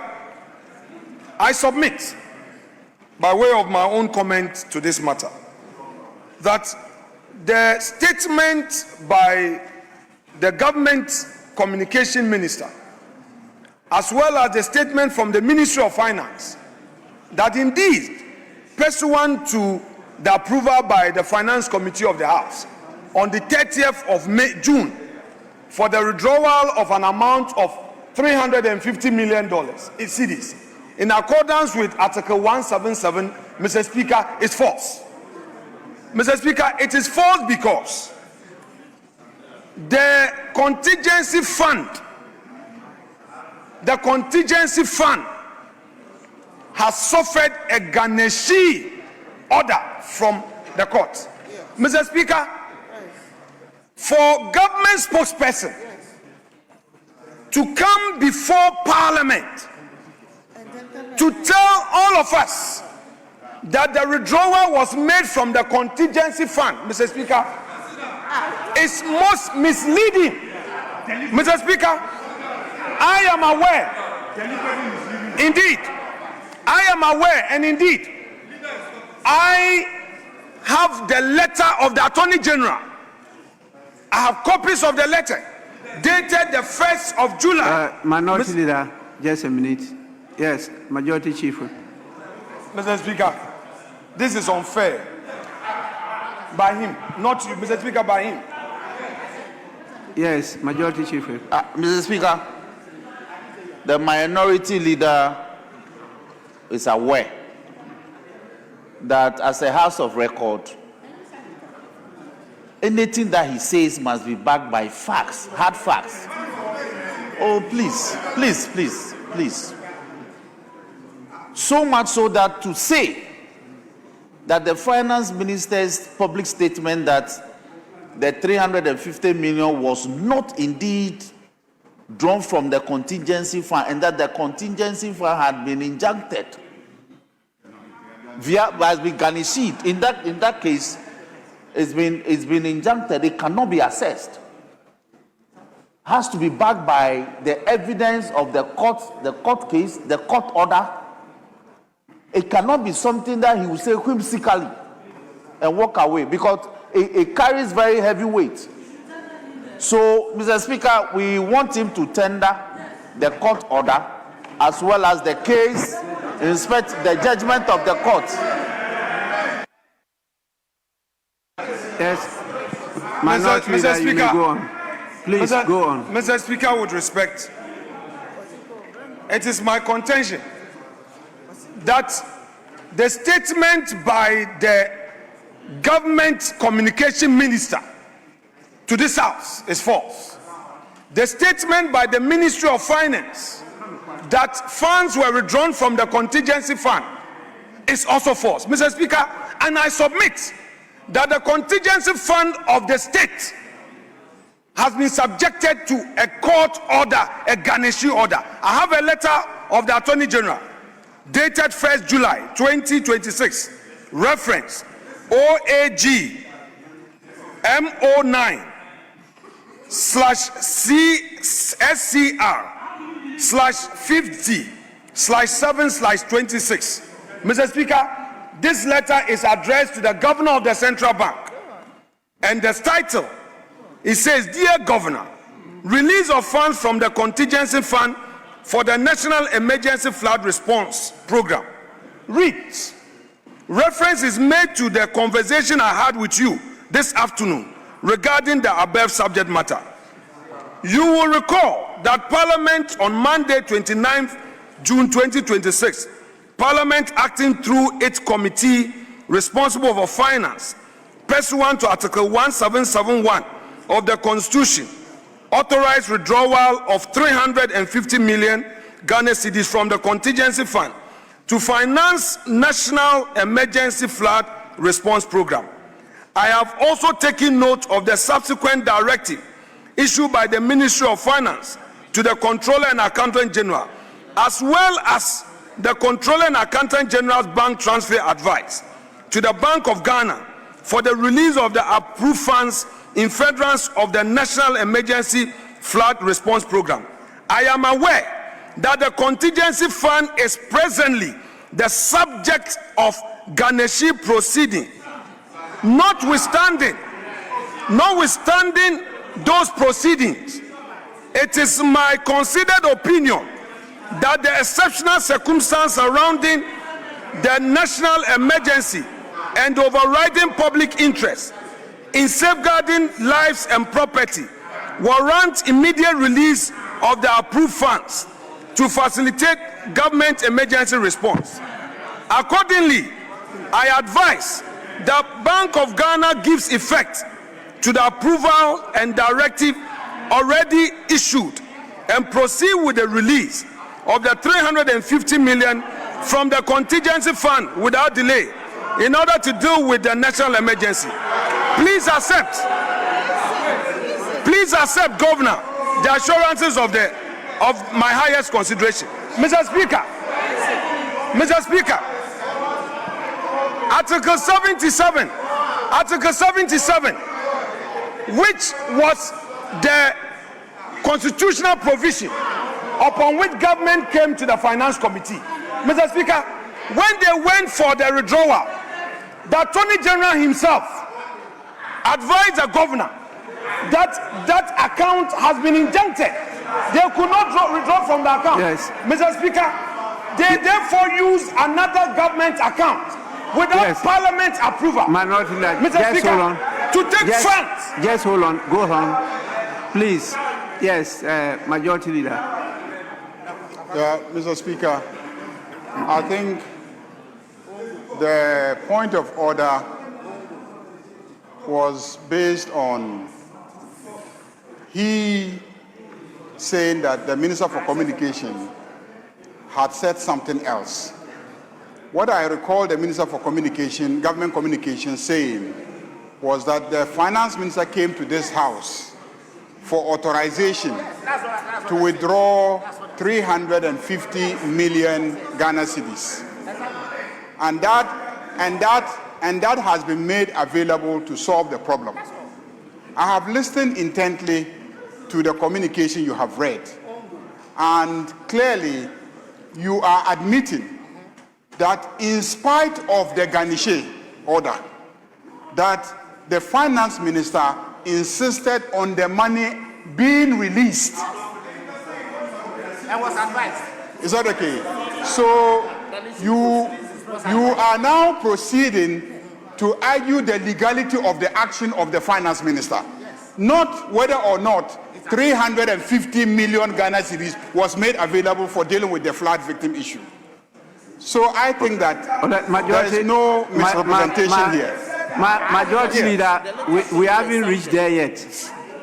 I submit, by way of my own comment to this matter, that the statement by the government communication minister, as well as the statement from the Ministry of Finance, that indeed, pursuant to the approval by the Finance Committee of the House on the 30th of June for the withdrawal of an amount of $350 million in cedis, in accordance with Article 177, Mr. Speaker, is false. Mr. Speaker, it is false because the contingency fund has suffered a garnishee order from the court. Mr. Speaker, for government spokesperson to come before Parliament to tell all of us that the withdrawal was made from the contingency fund, Mr. Speaker, is most misleading. Mr. Speaker, I am aware, indeed, I am aware, and indeed, I have the letter of the Attorney General. I have copies of the letter dated the 1st of July. Minority Leader, just a minute. Yes, Majority Chief. Mr. Speaker, this is unfair by him, not you, Mr. Speaker, by him. Yes, Majority Chief. Mr. Speaker, the minority leader is aware that as a House of Record, anything that he says must be backed by facts, hard facts. Oh, please, please, please, please. So much so that to say that the finance minister's public statement that the 350 million was not indeed drawn from the contingency fund and that the contingency fund had been injuncted has been garnished. In that case, it's been injuncted. It cannot be assessed. Has to be backed by the evidence of the court case, the court order. It cannot be something that he will say whimsically and walk away, because it carries very heavy weight. So, Mr. Speaker, we want him to tender the court order as well as the case, inspect the judgment of the court. Yes, Minority Leader, you may go on. Please go on. Mr. Speaker, with respect, it is my contention that the statement by the government communication minister to this House is false. The statement by the Ministry of Finance that funds were withdrawn from the contingency fund is also false. Mr. Speaker, and I submit that the contingency fund of the state has been subjected to a court order, a garnishee order. I have a letter of the Attorney General dated 1st July 2026, reference OAG MO9/SCR/50/7/26. Mr. Speaker, this letter is addressed to the Governor of the Central Bank, and the title, it says, "Dear Governor, release of funds from the contingency fund for the National Emergency Flood Response Program." Reads, reference is made to the conversation I had with you this afternoon regarding the above subject matter. You will recall that Parliament on Monday, 29th June 2026, Parliament acting through its committee responsible for finance, pursuant to Article 1771 of the Constitution, authorized withdrawal of 350 million Ghana cedis from the contingency fund to finance National Emergency Flood Response Program. I have also taken note of the subsequent directive issued by the Ministry of Finance to the Comptroller and Accountant General, as well as the Comptroller and Accountant General's bank transfer advice to the Bank of Ghana for the release of the approved funds in furtherance of the National Emergency Flood Response Program. I am aware that the contingency fund is presently the subject of garnishee proceeding. Notwithstanding those proceedings, it is my considered opinion that the exceptional circumstance surrounding the national emergency and overriding public interest in safeguarding lives and property warrant immediate release of the approved funds to facilitate government emergency response. Accordingly, I advise that Bank of Ghana gives effect to the approval and directive already issued and proceed with the release of the 350 million from the contingency fund without delay in order to deal with the national emergency. Please accept, Governor, the assurances of my highest consideration. Mr. Speaker, Article 77, which was the constitutional provision upon which government came to the Finance Committee. Mr. Speaker, when they went for the withdrawal, the Attorney General himself advised the governor that account has been injuncted. They could not withdraw from the account. Yes. Mr. Speaker, they therefore used another government account without Parliament approval. Minority Leader, Mr. Speaker, hold on. to take funds. Just hold on. Go on. Please. Yes, Majority Leader. Mr. Speaker, I think the point of order was based on he saying that the Minister for Communication had said something else. What I recall the Minister for Communication, Government Communication, saying was that the Finance Minister came to this House for authorization to withdraw 350 million Ghana cedis. And that has been made available to solve the problem. I have listened intently to the communication you have read, and clearly you are admitting that in spite of the garnishee order, that the Finance Minister insisted on the money being released. That was advised. Is that okay? So you are now proceeding to argue the legality of the action of the Finance Minister, not whether or not 350 million Ghana cedis was made available for dealing with the flood victim issue. So I think that there is no misrepresentation here. Majority Leader, we haven't reached there yet.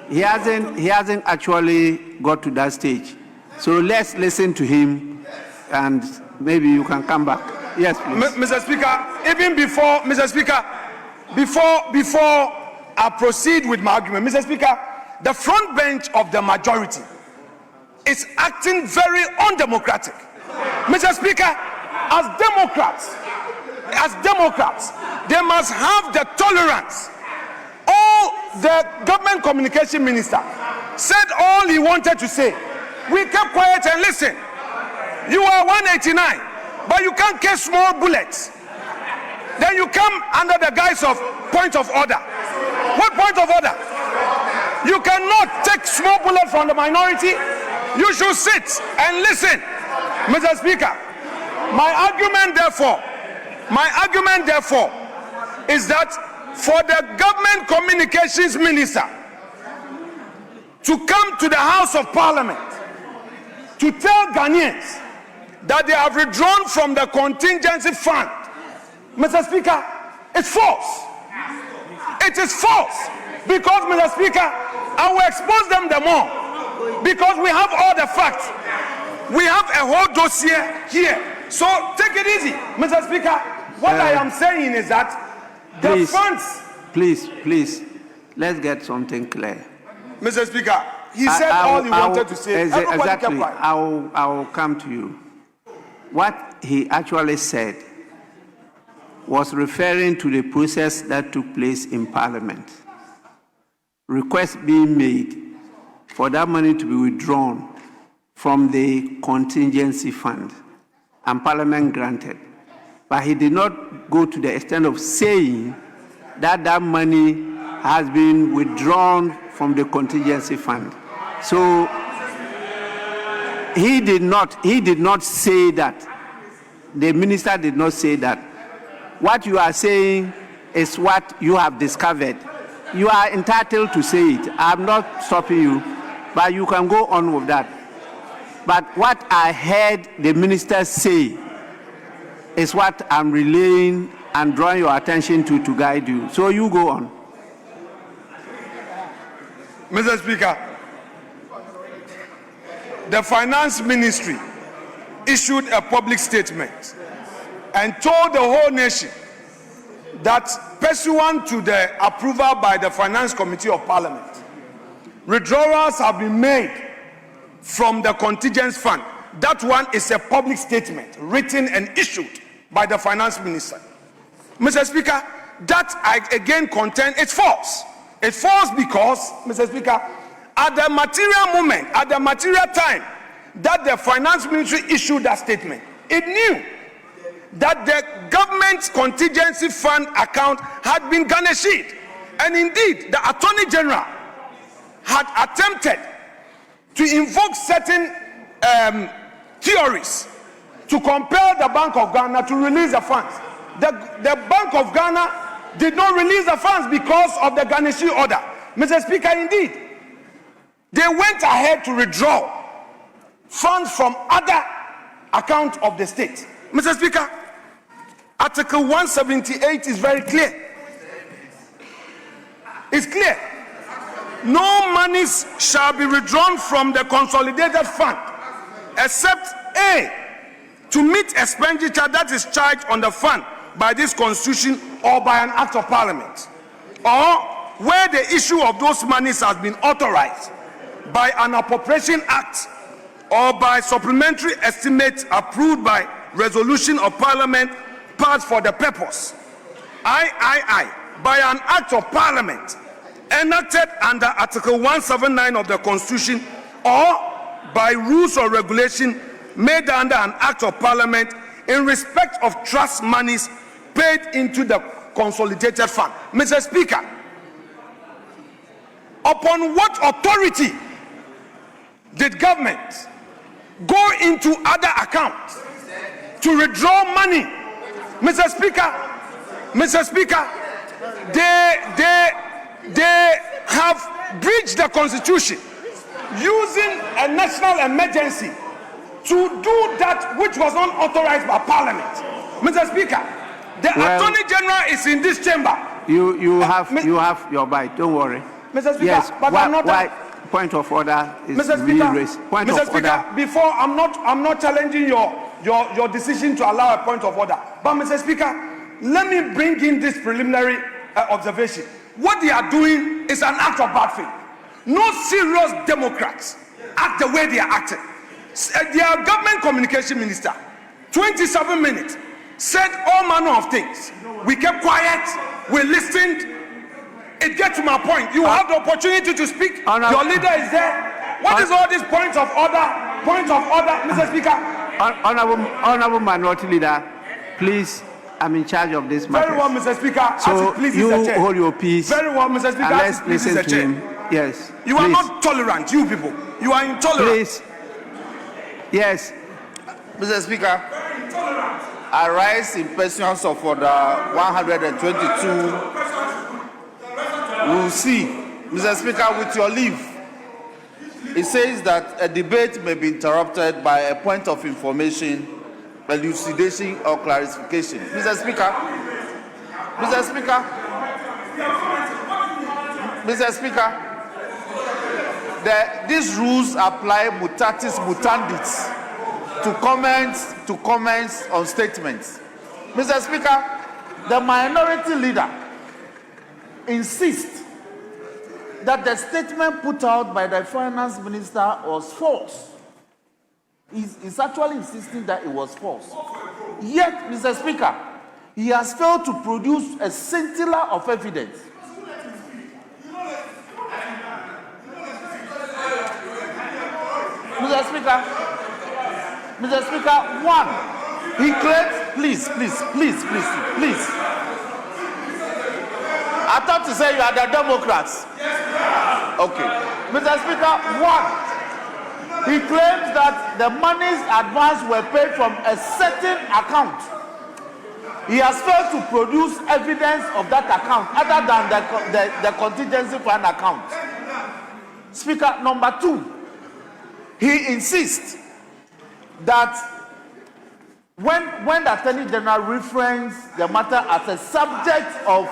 He hasn't actually got to that stage. So let's listen to him, and maybe you can come back. Yes, please. Mr. Speaker, even before, Mr. Speaker, before I proceed with my argument, Mr. Speaker, the front bench of the majority is acting very undemocratic. Mr. Speaker, as Democrats, they must have the tolerance. All the government communication minister said all he wanted to say. We kept quiet and listened. You are 189, but you can't catch small bullets. Then you come under the guise of point of order. What point of order? You cannot take small bullet from the minority. You should sit and listen. Mr. Speaker, my argument therefore is that for the government communications minister to come to the House of Parliament to tell Ghanaians that they have withdrawn from the contingency fund, Mr. Speaker, it's false. It is false. Because, Mr. Speaker, I will expose them the more. Because we have all the facts. We have a whole dossier here. So take it easy, Mr. Speaker. What I am saying is that the funds... Please, let's get something clear. Mr. Speaker, he said all he wanted to say. Exactly. I will come to you. What he actually said was referring to the process that took place in Parliament. Requests being made for that money to be withdrawn from the contingency fund, and Parliament granted. But he did not go to the extent of saying that that money has been withdrawn from the contingency fund. So he did not say that. The minister did not say that. What you are saying is what you have discovered. You are entitled to say it. I'm not stopping you, but you can go on with that. But what I heard the minister say is what I'm relaying and drawing your attention to guide you. So you go on. Mr. Speaker, the Finance Ministry issued a public statement and told the whole nation that pursuant to the approval by the Finance Committee of Parliament, withdrawals have been made from the contingent fund. That one is a public statement written and issued by the Finance Minister. Mr. Speaker, that I again contend it's false. It's false because, Mr. Speaker, at the material moment, at the material time that the Finance Ministry issued that statement, it knew that the government's contingency fund account had been garnished. And indeed, the Attorney General had attempted to invoke certain theories to compel the Bank of Ghana to release the funds. The Bank of Ghana did not release the funds because of the garnishing order. Mr. Speaker, indeed, they went ahead to withdraw funds from other accounts of the state. Mr. Speaker, Article 178 is very clear. It's clear. No monies shall be withdrawn from the consolidated fund except A, to meet expenditure that is charged on the fund by this constitution or by an act of parliament, or where the issue of those monies has been authorized by an appropriation act or by supplementary estimates approved by resolution of parliament passed for the purpose. I, by an act of parliament enacted under Article 179 of the Constitution or by rules or regulation made under an act of parliament in respect of trust monies paid into the consolidated fund. Mr. Speaker, upon what authority did government go into other accounts to withdraw money? Mr. Speaker, they have breached the Constitution using a national emergency to do that which was not authorized by Parliament. Mr. Speaker, the Attorney General is in this chamber. You have your bite. Don't worry. Mr. Speaker, yes, but I'm not. Point of order is Mr. really Speaker, raised. Point Mr. of Speaker, order. before I'm not challenging your your decision to allow a point of order. But, Mr. Speaker, let me bring in this preliminary observation. What they are doing is an act of bad faith. No serious Democrats act the way they are acting. Their government communication minister, 27 minutes, said all manner of things. We kept quiet, we listened. It gets to my point. You have the opportunity to speak. Your leader is there. What is all these points of order? Points of order, Mr. Speaker. Honorable Minority Leader, please, I'm in charge of this matter. Very well, Mr. Speaker. So you hold your peace. Very well, Mr. Speaker. And let's listen to him. Yes. You are not tolerant, you people. You are intolerant. Please. Yes. Mr. Speaker, I rise in pursuance of Order 122. We will see. Mr. Speaker, with your leave, it says that a debate may be interrupted by a point of information, elucidation, or clarification. Mr. Speaker, these rules apply mutatis mutandis to comments on statements. Mr. Speaker, the minority leader insists that the statement put out by the finance minister was false. He's actually insisting that it was false. Yet, Mr. Speaker, he has failed to produce a scintilla of evidence. Mr. Speaker, one, he claims, please. I thought to say you are the Democrats. Okay. Mr. Speaker, one, he claims that the monies advanced were paid from a certain account. He has failed to produce evidence of that account other than the contingency fund account. Speaker, number two, he insists that when the Attorney General referenced the matter as a subject of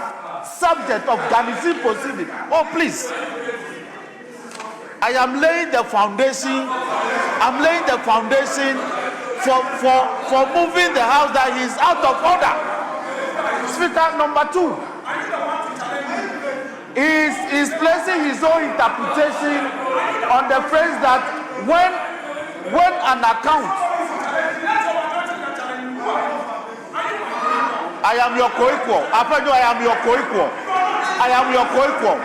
garnishing proceeding. Oh, please. I am laying the foundation. I'm laying the foundation for moving the house that he is out of order. Speaker, number two, is placing his own interpretation on the phrase that when an account, I am your co-equal. I am your co-equal. I am your co-equal.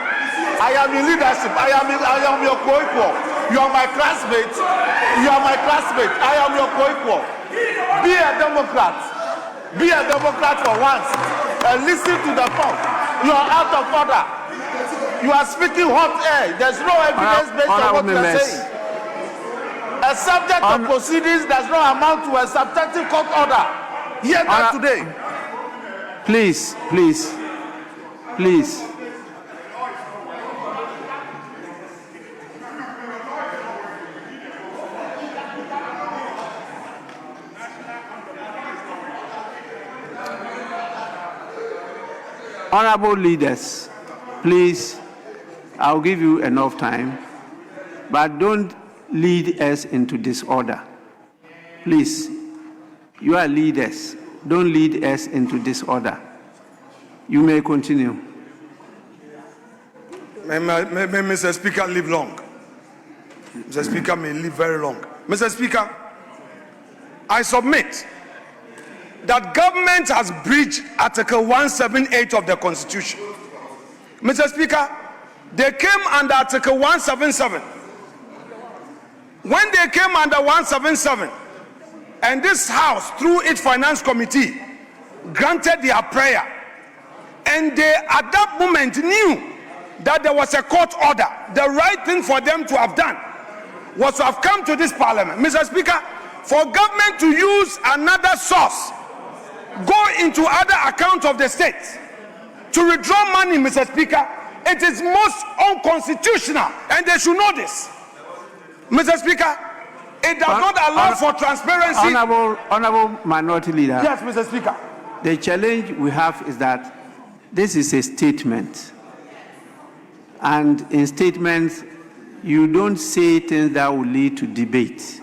I am in leadership. I am your co-equal. You are my classmate. I am your co-equal. Be a Democrat. Be a Democrat for once. And listen to the talk. You are out of order. You are speaking hot air. There's no evidence based on what you are saying. A subject of proceedings does not amount to a substantive court order. Here today. Please. Honorable leaders, please, I'll give you enough time, but don't lead us into disorder. Please, you are leaders. Don't lead us into disorder. You may continue. May Mr. Speaker live long. Mr. Speaker may live very long. Mr. Speaker, I submit that government has breached Article 178 of the Constitution. Mr. Speaker, they came under Article 177. When they came under 177, and this House, through its Finance Committee, granted their prayer, and they at that moment knew that there was a court order, the right thing for them to have done was to have come to this Parliament. Mr. Speaker, for government to use another source, go into other accounts of the state to withdraw money, Mr. Speaker, it is most unconstitutional, and they should know this. Mr. Speaker, it does not allow for transparency. Honorable Minority Leader. Yes, Mr. Speaker. The challenge we have is that this is a statement. And in statements, you don't say things that will lead to debate.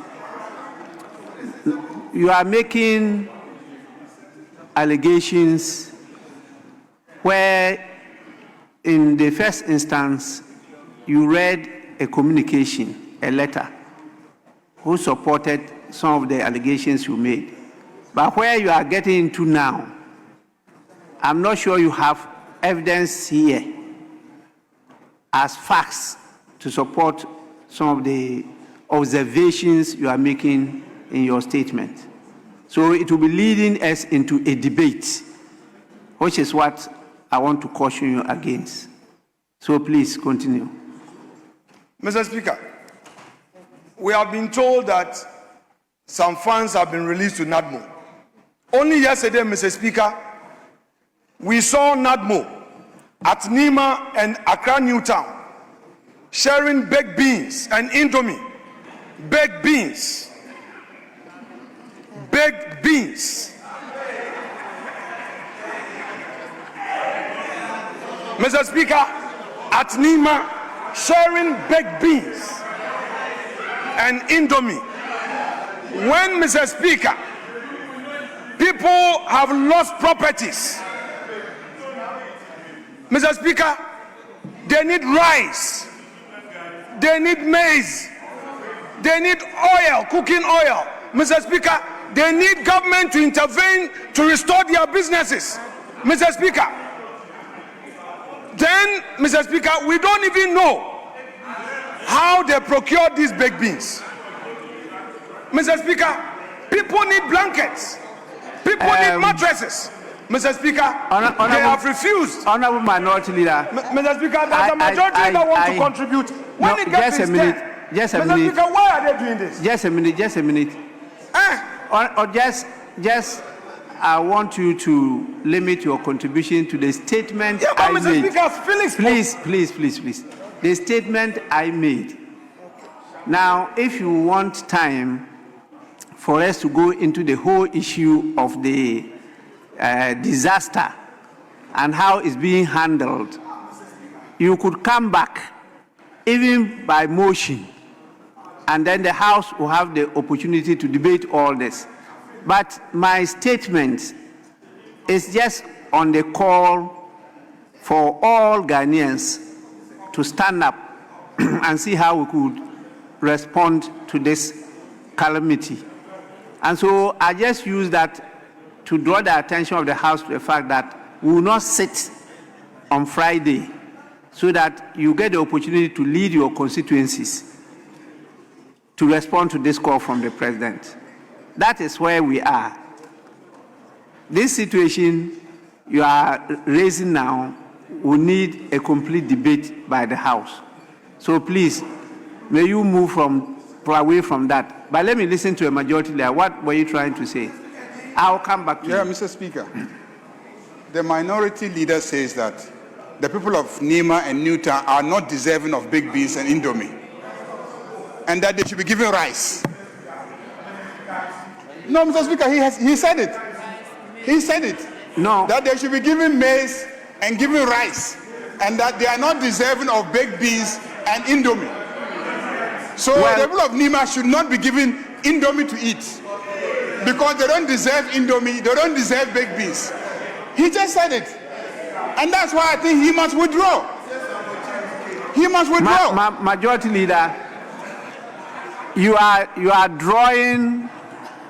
you are making allegations where, in the first instance, you read a communication, a letter, who supported some of the allegations you made. But where you are getting into now, I'm not sure you have evidence here as facts to support some of the observations you are making in your statement. So it will be leading us into a debate, which is what I want to caution you against. So please continue. Mr. Speaker, we have been told that some funds have been released to NADMO. Only yesterday, Mr. Speaker, we saw NADMO at Nima and Accra Newtown sharing baked beans and Indomie. Baked beans. Baked beans. Mr. Speaker, at Nima, sharing baked beans and Indomie. When, Mr. Speaker, people have lost properties, Mr. Speaker, they need rice, they need maize, they need oil, cooking oil. Mr. Speaker, they need government to intervene to restore their businesses. Mr. Speaker, then, Mr. Speaker, we don't even know how they procure these baked beans. Mr. Speaker, people need blankets. People need mattresses. Mr. Speaker, they have refused. Honorable Minority Leader. Mr. Speaker, there's a majority that want to contribute. When it gets to just a Mr. minute. Speaker, why are they doing this? Just a minute. Or just, I want you to limit your contribution to the statement Yeah, but I Mr. made. Speaker, Felix. Please. The statement I made. Now, if you want time for us to go into the whole issue of the disaster and how it's being handled, you could come back, even by motion, and then the House will have the opportunity to debate all this. But my statement is just on the call for all Ghanaians to stand up and see how we could respond to this calamity. And so I just use that to draw the attention of the House to the fact that we will not sit on Friday, so that you get the opportunity to lead your constituencies to respond to this call from the President. That is where we are. This situation you are raising now will need a complete debate by the House. So please, may you move away from that. But let me listen to a majority leader. What were you trying to say? I'll come back to you. Mr. Speaker. The minority leader says that the people of Nima and Newtown are not deserving of baked beans and Indomie, and that they should be given rice. No, Mr. Speaker, he said it. He said it. No. That they should be given maize and given rice, and that they are not deserving of baked beans and Indomie. So the people of Nima should not be given Indomie to eat, because they don't deserve Indomie, they don't deserve baked beans. He just said it. And that's why I think he must withdraw. He must withdraw. Majority Leader, you are drawing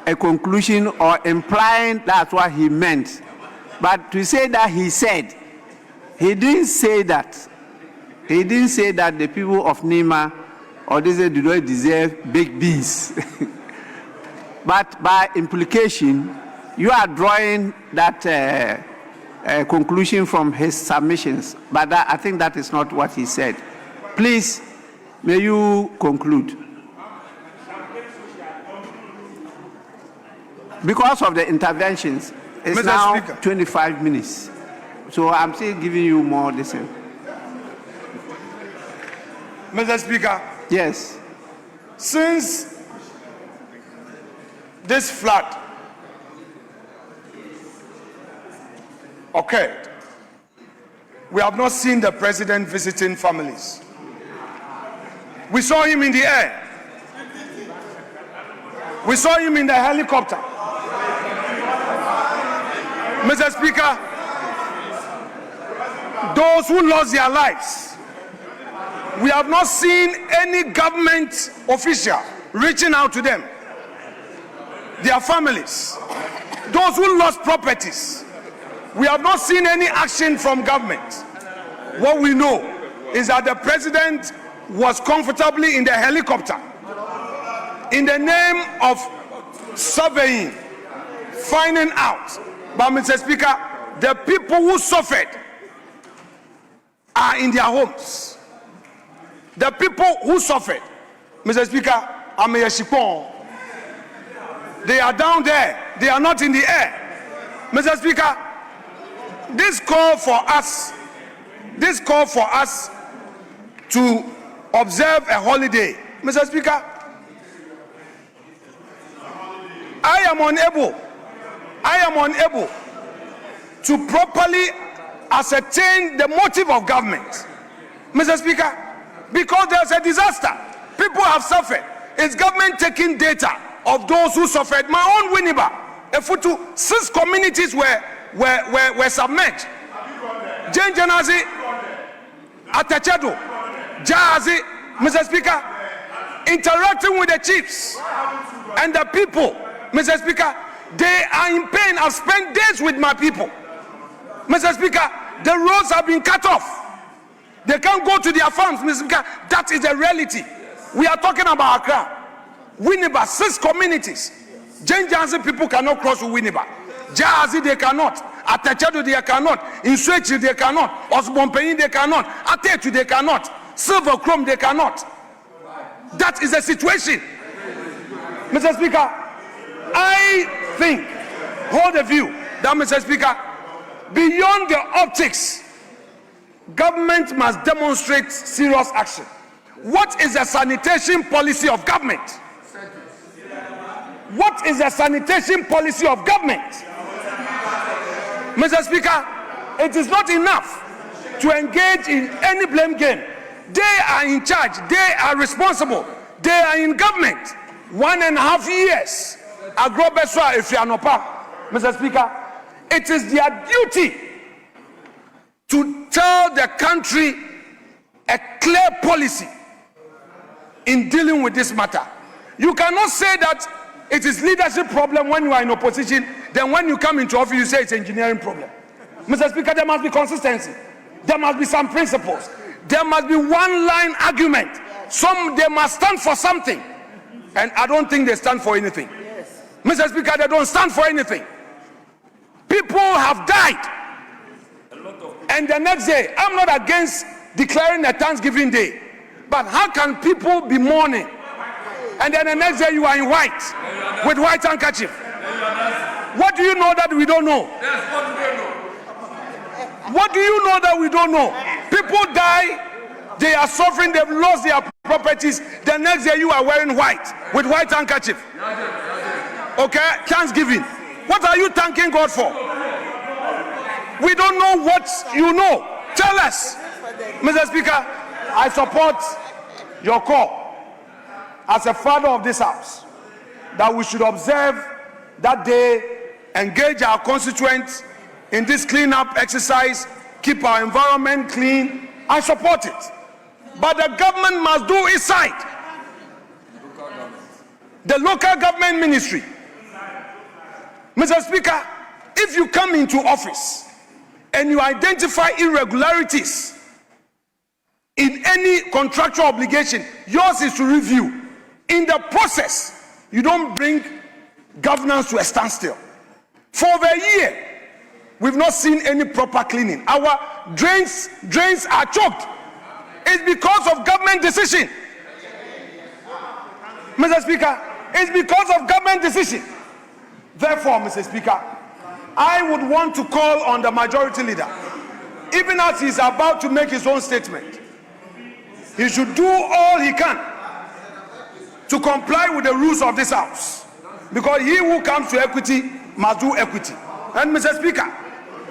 a conclusion or implying that's what he meant. But to say that he said, he didn't say that. He didn't say that the people of Nima or they do not deserve baked beans. But by implication, you are drawing that conclusion from his submissions. But I think that is not what he said. Please, may you conclude. Because of the interventions, it's Mr. now Speaker. 25 minutes. So I'm still giving you more this. Mr. Speaker. Yes. Since this flood occurred, we have not seen the president visiting families. We saw him in the air. We saw him in the helicopter. Mr. Speaker, those who lost their lives, we have not seen any government official reaching out to them, their families. Those who lost properties, we have not seen any action from government. What we know is that the president was comfortably in the helicopter in the name of surveying, finding out. But Mr. Speaker, the people who suffered are in their homes. The people who suffered, Mr. Speaker, they are down there. They are not in the air. Mr. Speaker, this call for us to observe a holiday. Mr. Speaker, I am unable to properly ascertain the motive of government, Mr. Speaker, because there's a disaster. People have suffered. Is government taking data of those who suffered? My own Winneba, Efutu, 6 communities were submerged. Jenjanazi, Atachado, Jahazi, Mr. Speaker, interacting with the chiefs and the people, Mr. Speaker, they are in pain. I've spent days with my people. Mr. Speaker, the roads have been cut off. They can't go to their farms, Mr. Speaker. That is the reality. We are talking about Accra. Winneba, 6 communities. Jenjanzi people cannot cross with Winneba. Jahazi, they cannot. Atachado, they cannot. In Swetchi, they cannot. Osbonpeyin, they cannot. Atetu, they cannot. Silver Chrome, they cannot. That is the situation. Mr. Speaker, I think, hold the view that, Mr. Speaker, beyond the optics, government must demonstrate serious action. What is the sanitation policy of government? What is the sanitation policy of government? Mr. Speaker, it is not enough to engage in any blame game. They are in charge. They are responsible. They are in government. 1.5 years. Agrobeswa Efianopa. Mr. Speaker, it is their duty to tell the country a clear policy in dealing with this matter. You cannot say that it is leadership problem when you are in opposition, then when you come into office you say it's engineering problem. Mr. Speaker, there must be consistency. There must be some principles. There must be one line argument. They must stand for something. And I don't think they stand for anything. Mr. Speaker, they don't stand for anything. People have died. And the next day, I'm not against declaring a Thanksgiving Day. But how can people be mourning? And then the next day you are in white, with white handkerchief. What do you know that we don't know? What do you know that we don't know? People die, they are suffering, they've lost their properties. The next day you are wearing white, with white handkerchief. Okay, Thanksgiving. What are you thanking God for? We don't know what you know. Tell us. Mr. Speaker, I support your call as a father of this house that we should observe that day, engage our constituents in this cleanup exercise, keep our environment clean. I support it. But the government must do its side. The local government ministry. Mr. Speaker, if you come into office and you identify irregularities in any contractual obligation, yours is to review. In the process, you don't bring governance to a standstill. For over a year, we've not seen any proper cleaning. Our drains are choked. It's because of government decision. Mr. Speaker, it's because of government decision. Therefore, Mr. Speaker, I would want to call on the majority leader, even as he's about to make his own statement, he should do all he can to comply with the rules of this house, because he who comes to equity must do equity. And Mr. Speaker,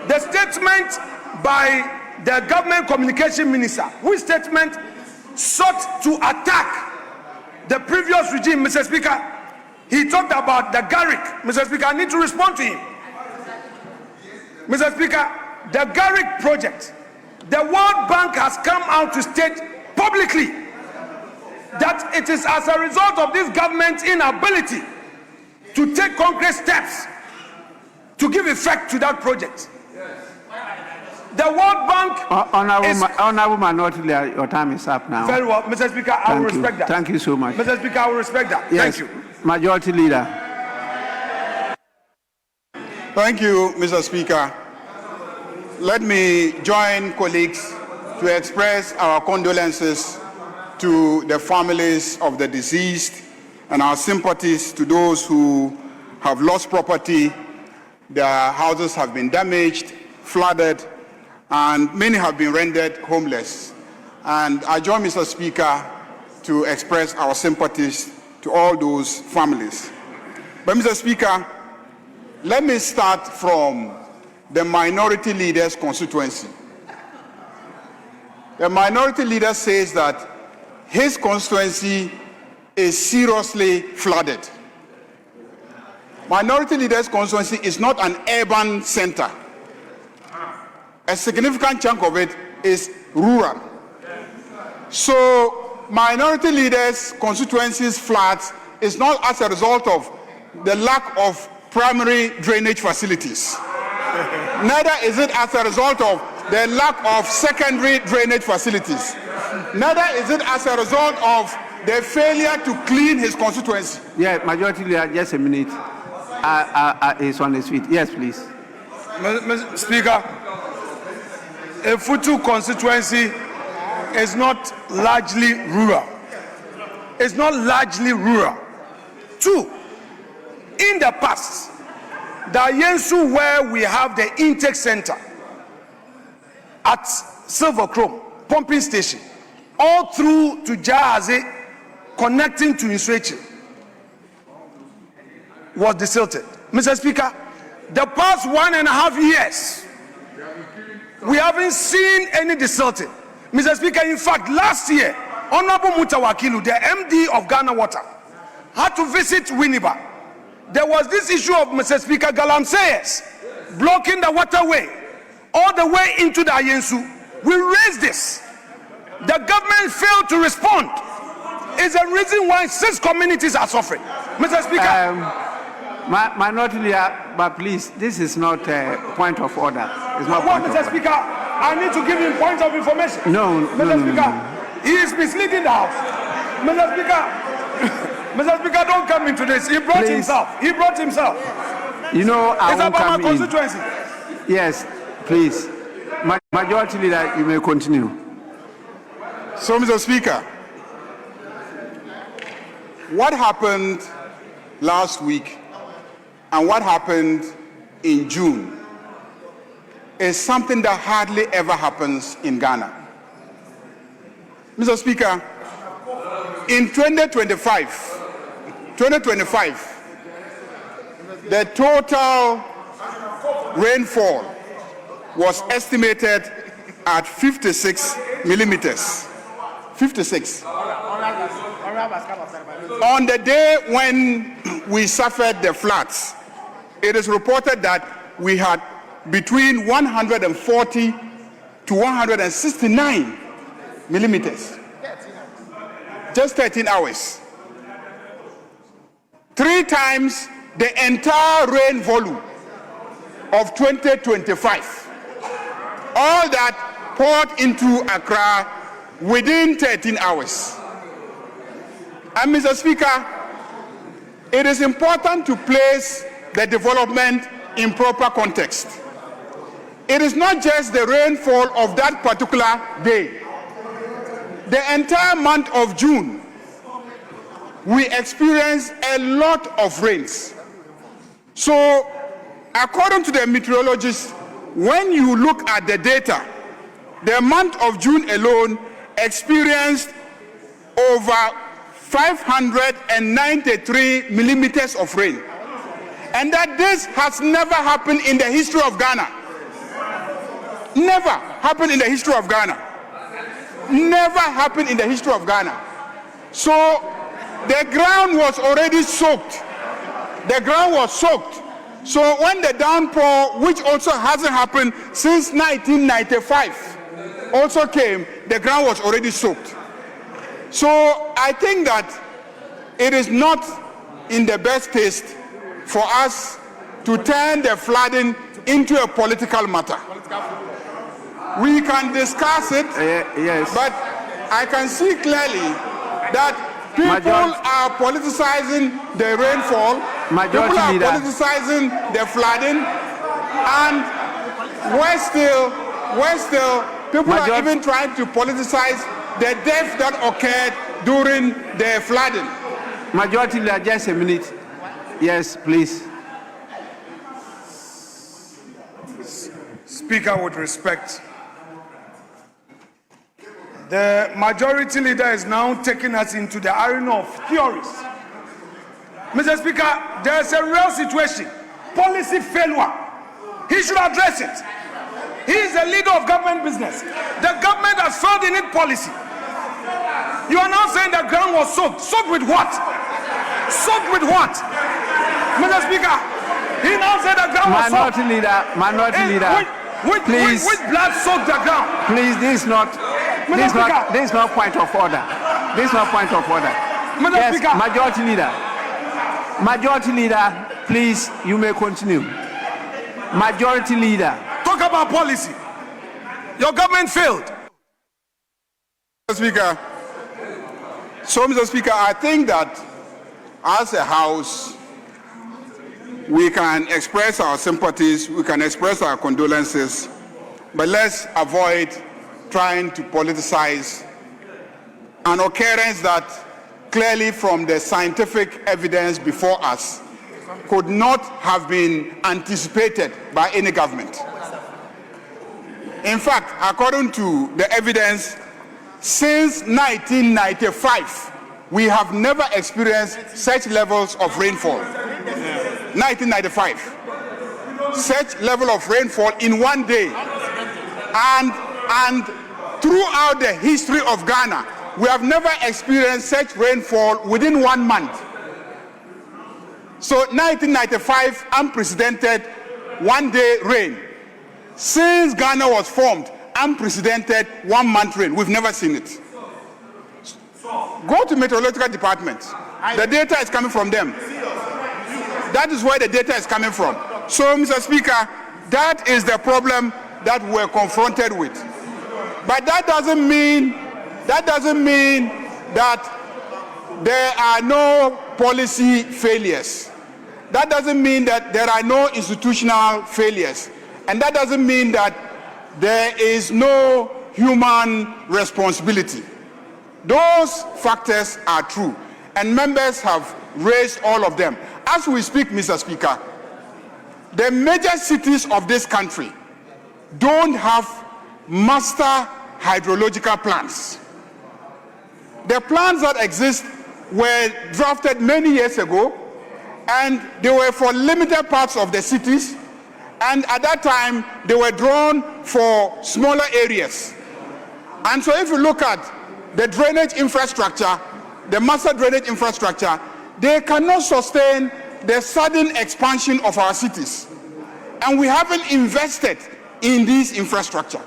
the statement by the government communication minister, whose statement sought to attack the previous regime, Mr. Speaker, he talked about the Garrick. Mr. Speaker, I need to respond to him. Mr. Speaker, the Garrick project, the World Bank has come out to state publicly that it is as a result of this government's inability to take concrete steps to give effect to that project. The World Bank Honorable Minority Leader, your time is up now. Very well, Mr. Speaker, I will respect that. Thank you so much. Mr. Speaker, I will respect that. Yes, Thank you. Majority Leader. Thank you, Mr. Speaker. Let me join colleagues to express our condolences to the families of the deceased and our sympathies to those who have lost property. Their houses have been damaged, flooded, and many have been rendered homeless. And I join Mr. Speaker to express our sympathies to all those families. But Mr. Speaker, let me start from the Minority Leader's constituency. The Minority Leader says that his constituency is seriously flooded. Minority Leader's constituency is not an urban center. A significant chunk of it is rural. So Minority Leader's constituency's floods is not as a result of the lack of primary drainage facilities. Neither is it as a result of the lack of secondary drainage facilities. Neither is it as a result of the failure to clean his constituency. Yeah, Majority Leader, just a minute. He's on his feet. Yes, please. Mr. Speaker, a Futu constituency is not largely rural. It's not largely rural. Two, in the past, the Yensu, where we have the intake center at Silver Chrome pumping station, all through to Jahazi, connecting to Inswechi, was desilted. Mr. Speaker, the past 1.5 years, we haven't seen any desilting. Mr. Speaker, in fact, last year, Honorable Mutawakilu, the MD of Ghana Water, had to visit Winneba. There was this issue of, Mr. Speaker, Galamseyes blocking the waterway all the way into the Ayensu. We raised this. The government failed to respond. It's the reason why 6 communities are suffering. Mr. Speaker. Minority Leader, but please, this is not a point of order. It's not Well, point Mr. of order. Speaker, I need to give him point of information. No, Mr. Speaker, he is misleading the House. Mr. Speaker, Mr. Speaker, don't come into this. He brought Please. himself. He brought himself. You know, I It's won't about my come in. constituency. Yes, please. Majority Leader, you may continue. So, Mr. Speaker, what happened last week and what happened in June is something that hardly ever happens in Ghana. Mr. Speaker, in 2025, the total rainfall was estimated at 56 millimeters. 56. On the day when we suffered the floods, it is reported that we had between 140 to 169 millimeters. Just 13 hours. 3 times the entire rain volume of 2025. All that poured into Accra within 13 hours. And Mr. Speaker, it is important to place the development in proper context. It is not just the rainfall of that particular day. The entire month of June, we experienced a lot of rains. So, according to the meteorologists, when you look at the data, the month of June alone experienced over 593 millimeters of rain. And that this has never happened in the history of Ghana. Never happened in the history of Ghana. Never happened in the history of Ghana. So the ground was already soaked. The ground was soaked. So when the downpour, which also hasn't happened since 1995, also came, the ground was already soaked. So I think that it is not in the best taste for us to turn the flooding into a political matter. We can discuss it, yes. but I can see clearly that people are politicizing the rainfall, people are politicizing the flooding, and worse still, people are even trying to politicize the death that occurred during the flooding. Majority Leader, just a minute. Yes, please. Speaker, with respect, the Majority Leader is now taking us into the arena of theories. Mr. Speaker, there is a real situation, policy failure. He should address it. He is a leader of government business. The government has failed in its policy. You are now saying the ground was soaked. Soaked with what? Soaked with what? Mr. Speaker, he now said the ground was soaked. Minority Leader, please. Which blood soaked the ground? Please, this is not point of order. This is not point of order. Mr. Yes, Speaker. Majority Leader, please, you may continue. Majority Leader. Talk about policy. Your government failed. Mr. Speaker, Mr. Speaker, I think that as a House, we can express our sympathies, we can express our condolences, but let's avoid trying to politicize an occurrence that clearly from the scientific evidence before us could not have been anticipated by any government. In fact, according to the evidence, since 1995, we have never experienced such levels of rainfall. 1995. Such level of rainfall in one day. And throughout the history of Ghana, we have never experienced such rainfall within 1 month. So 1995, unprecedented one-day rain. Since Ghana was formed, unprecedented 1 month rain. We've never seen it. Go to meteorological department. The data is coming from them. That is where the data is coming from. So, Mr. Speaker, that is the problem that we're confronted with. But that doesn't mean that there are no policy failures. That doesn't mean that there are no institutional failures. And that doesn't mean that there is no human responsibility. Those factors are true, and members have raised all of them. As we speak, Mr. Speaker, the major cities of this country don't have master hydrological plans. The plans that exist were drafted many years ago, and they were for limited parts of the cities, and at that time they were drawn for smaller areas. And so if you look at the drainage infrastructure, the master drainage infrastructure, they cannot sustain the sudden expansion of our cities. And we haven't invested in this infrastructure.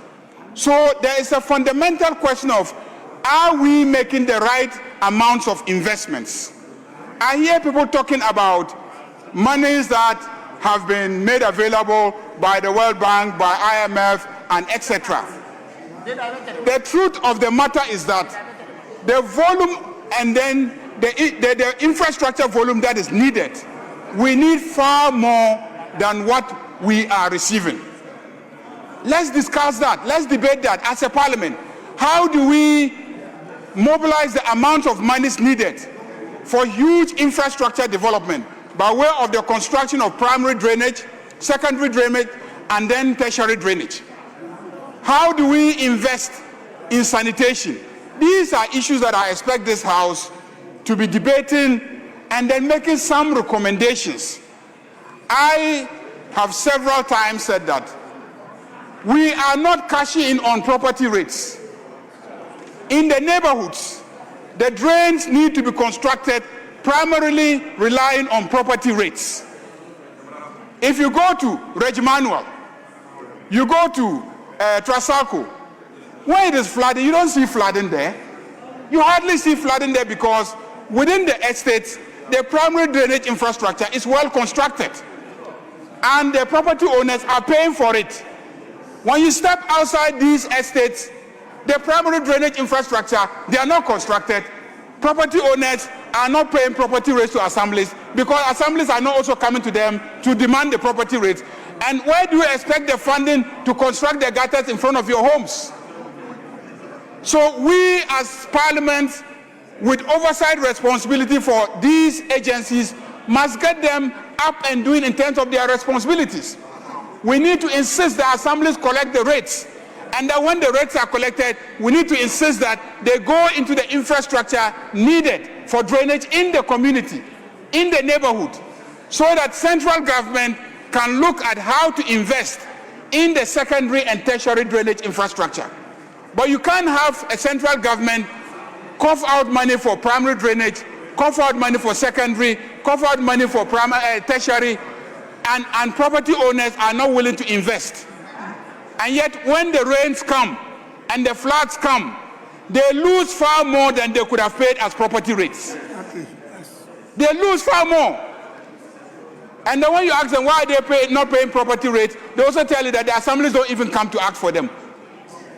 So there is a fundamental question of, are we making the right amounts of investments? I hear people talking about monies that have been made available by the World Bank, by IMF, and etc. The truth of the matter is that the volume and then the infrastructure volume that is needed, we need far more than what we are receiving. Let's discuss that. Let's debate that as a parliament. How do we mobilize the amount of monies needed for huge infrastructure development by way of the construction of primary drainage, secondary drainage, and then tertiary drainage? How do we invest in sanitation? These are issues that I expect this House to be debating and then making some recommendations. I have several times said that we are not cashing in on property rates. In the neighborhoods, the drains need to be constructed primarily relying on property rates. If you go to Regmanuel, you go to Trasaco, when it is flooding, you don't see flooding there. You hardly see flooding there because within the estates, the primary drainage infrastructure is well constructed. And the property owners are paying for it. When you step outside these estates, the primary drainage infrastructure, they are not constructed. Property owners are not paying property rates to assemblies because assemblies are not also coming to them to demand the property rates. And where do you expect the funding to construct the gutters in front of your homes? So we as Parliament, with oversight responsibility for these agencies, must get them up and doing in terms of their responsibilities. We need to insist that assemblies collect the rates, and that when the rates are collected, we need to insist that they go into the infrastructure needed for drainage in the community, in the neighborhood, so that central government can look at how to invest in the secondary and tertiary drainage infrastructure. But you can't have a central government cough out money for primary drainage, cough out money for secondary, cough out money for tertiary, and property owners are not willing to invest. And yet when the rains come and the floods come, they lose far more than they could have paid as property rates. They lose far more. And then when you ask them why they not paying property rates, they also tell you that the assemblies don't even come to ask for them.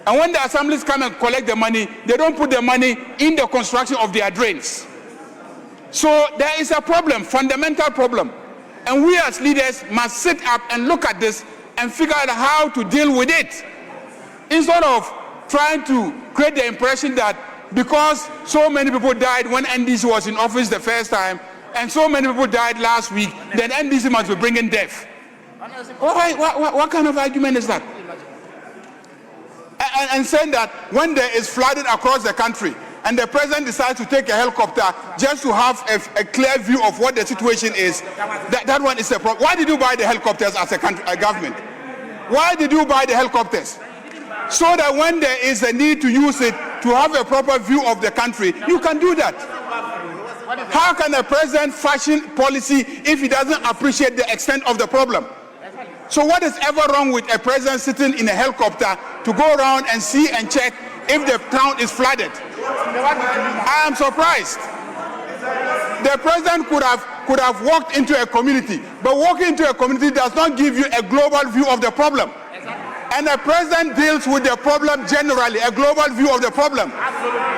And when the assemblies come and collect the money, they don't put the money in the construction of their drains. So there is a problem, fundamental problem. And we as leaders must sit up and look at this and figure out how to deal with it. Instead of trying to create the impression that because so many people died when NDC was in office the first time, and so many people died last week, then NDC must be bringing death. What kind of argument is that? And saying that when there is flooding across the country and the president decides to take a helicopter just to have a clear view of what the situation is, that one is a problem. Why did you buy the helicopters as a government? Why did you buy the helicopters? So that when there is a need to use it to have a proper view of the country, you can do that. How can a president fashion policy if he doesn't appreciate the extent of the problem? So what is ever wrong with a president sitting in a helicopter to go around and see and check if the town is flooded? I am surprised. The president could have walked into a community, but walking into a community does not give you a global view of the problem. And the president deals with the problem generally, a global view of the problem,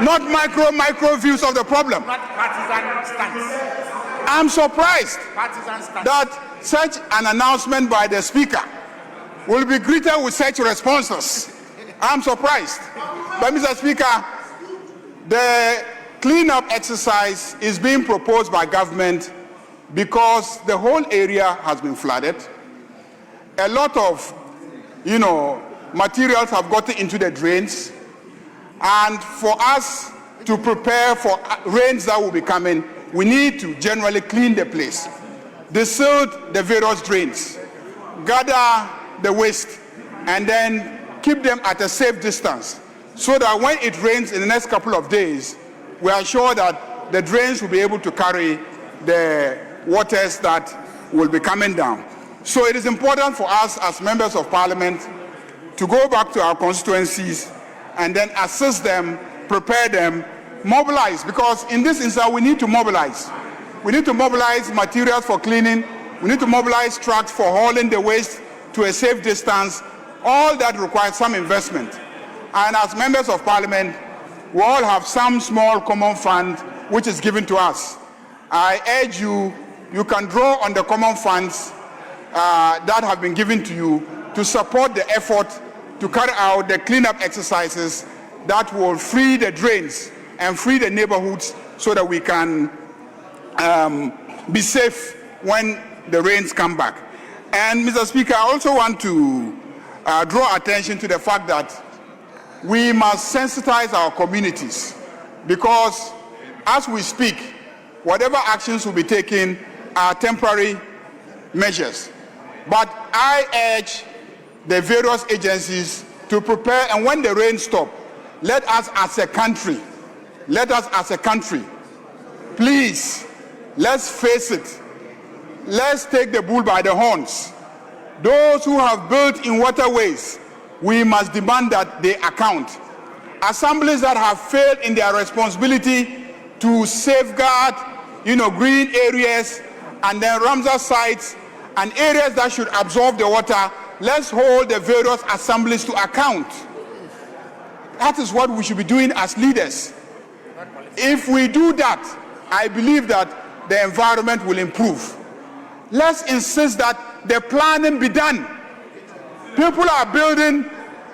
not micro views of the problem. I'm surprised that such an announcement by the Speaker will be greeted with such responses. I'm surprised. But Mr. Speaker, the cleanup exercise is being proposed by government because the whole area has been flooded. A lot of, materials have gotten into the drains. And for us to prepare for rains that will be coming, we need to generally clean the place. Desilt the various drains, gather the waste, and then keep them at a safe distance so that when it rains in the next couple of days, we are sure that the drains will be able to carry the waters that will be coming down. So it is important for us as members of Parliament to go back to our constituencies and then assist them, prepare them, mobilize, because in this instance we need to mobilize. We need to mobilize materials for cleaning. We need to mobilize trucks for hauling the waste to a safe distance. All that requires some investment. And as members of Parliament, we all have some small common fund which is given to us. I urge you, you can draw on the common funds that have been given to you to support the effort to carry out the cleanup exercises that will free the drains and free the neighborhoods so that we can be safe when the rains come back. And Mr. Speaker, I also want to draw attention to the fact that we must sensitize our communities, because as we speak, whatever actions will be taken are temporary measures. But I urge the various agencies to prepare, and when the rain stops, let us as a country, please, let's face it. Let's take the bull by the horns Those who have built in waterways, we must demand that they account. Assemblies that have failed in their responsibility to safeguard, green areas and then Ramsar sites and areas that should absorb the water, let's hold the various assemblies to account. That is what we should be doing as leaders. If we do that, I believe that the environment will improve. Let's insist that the planning be done. People are building,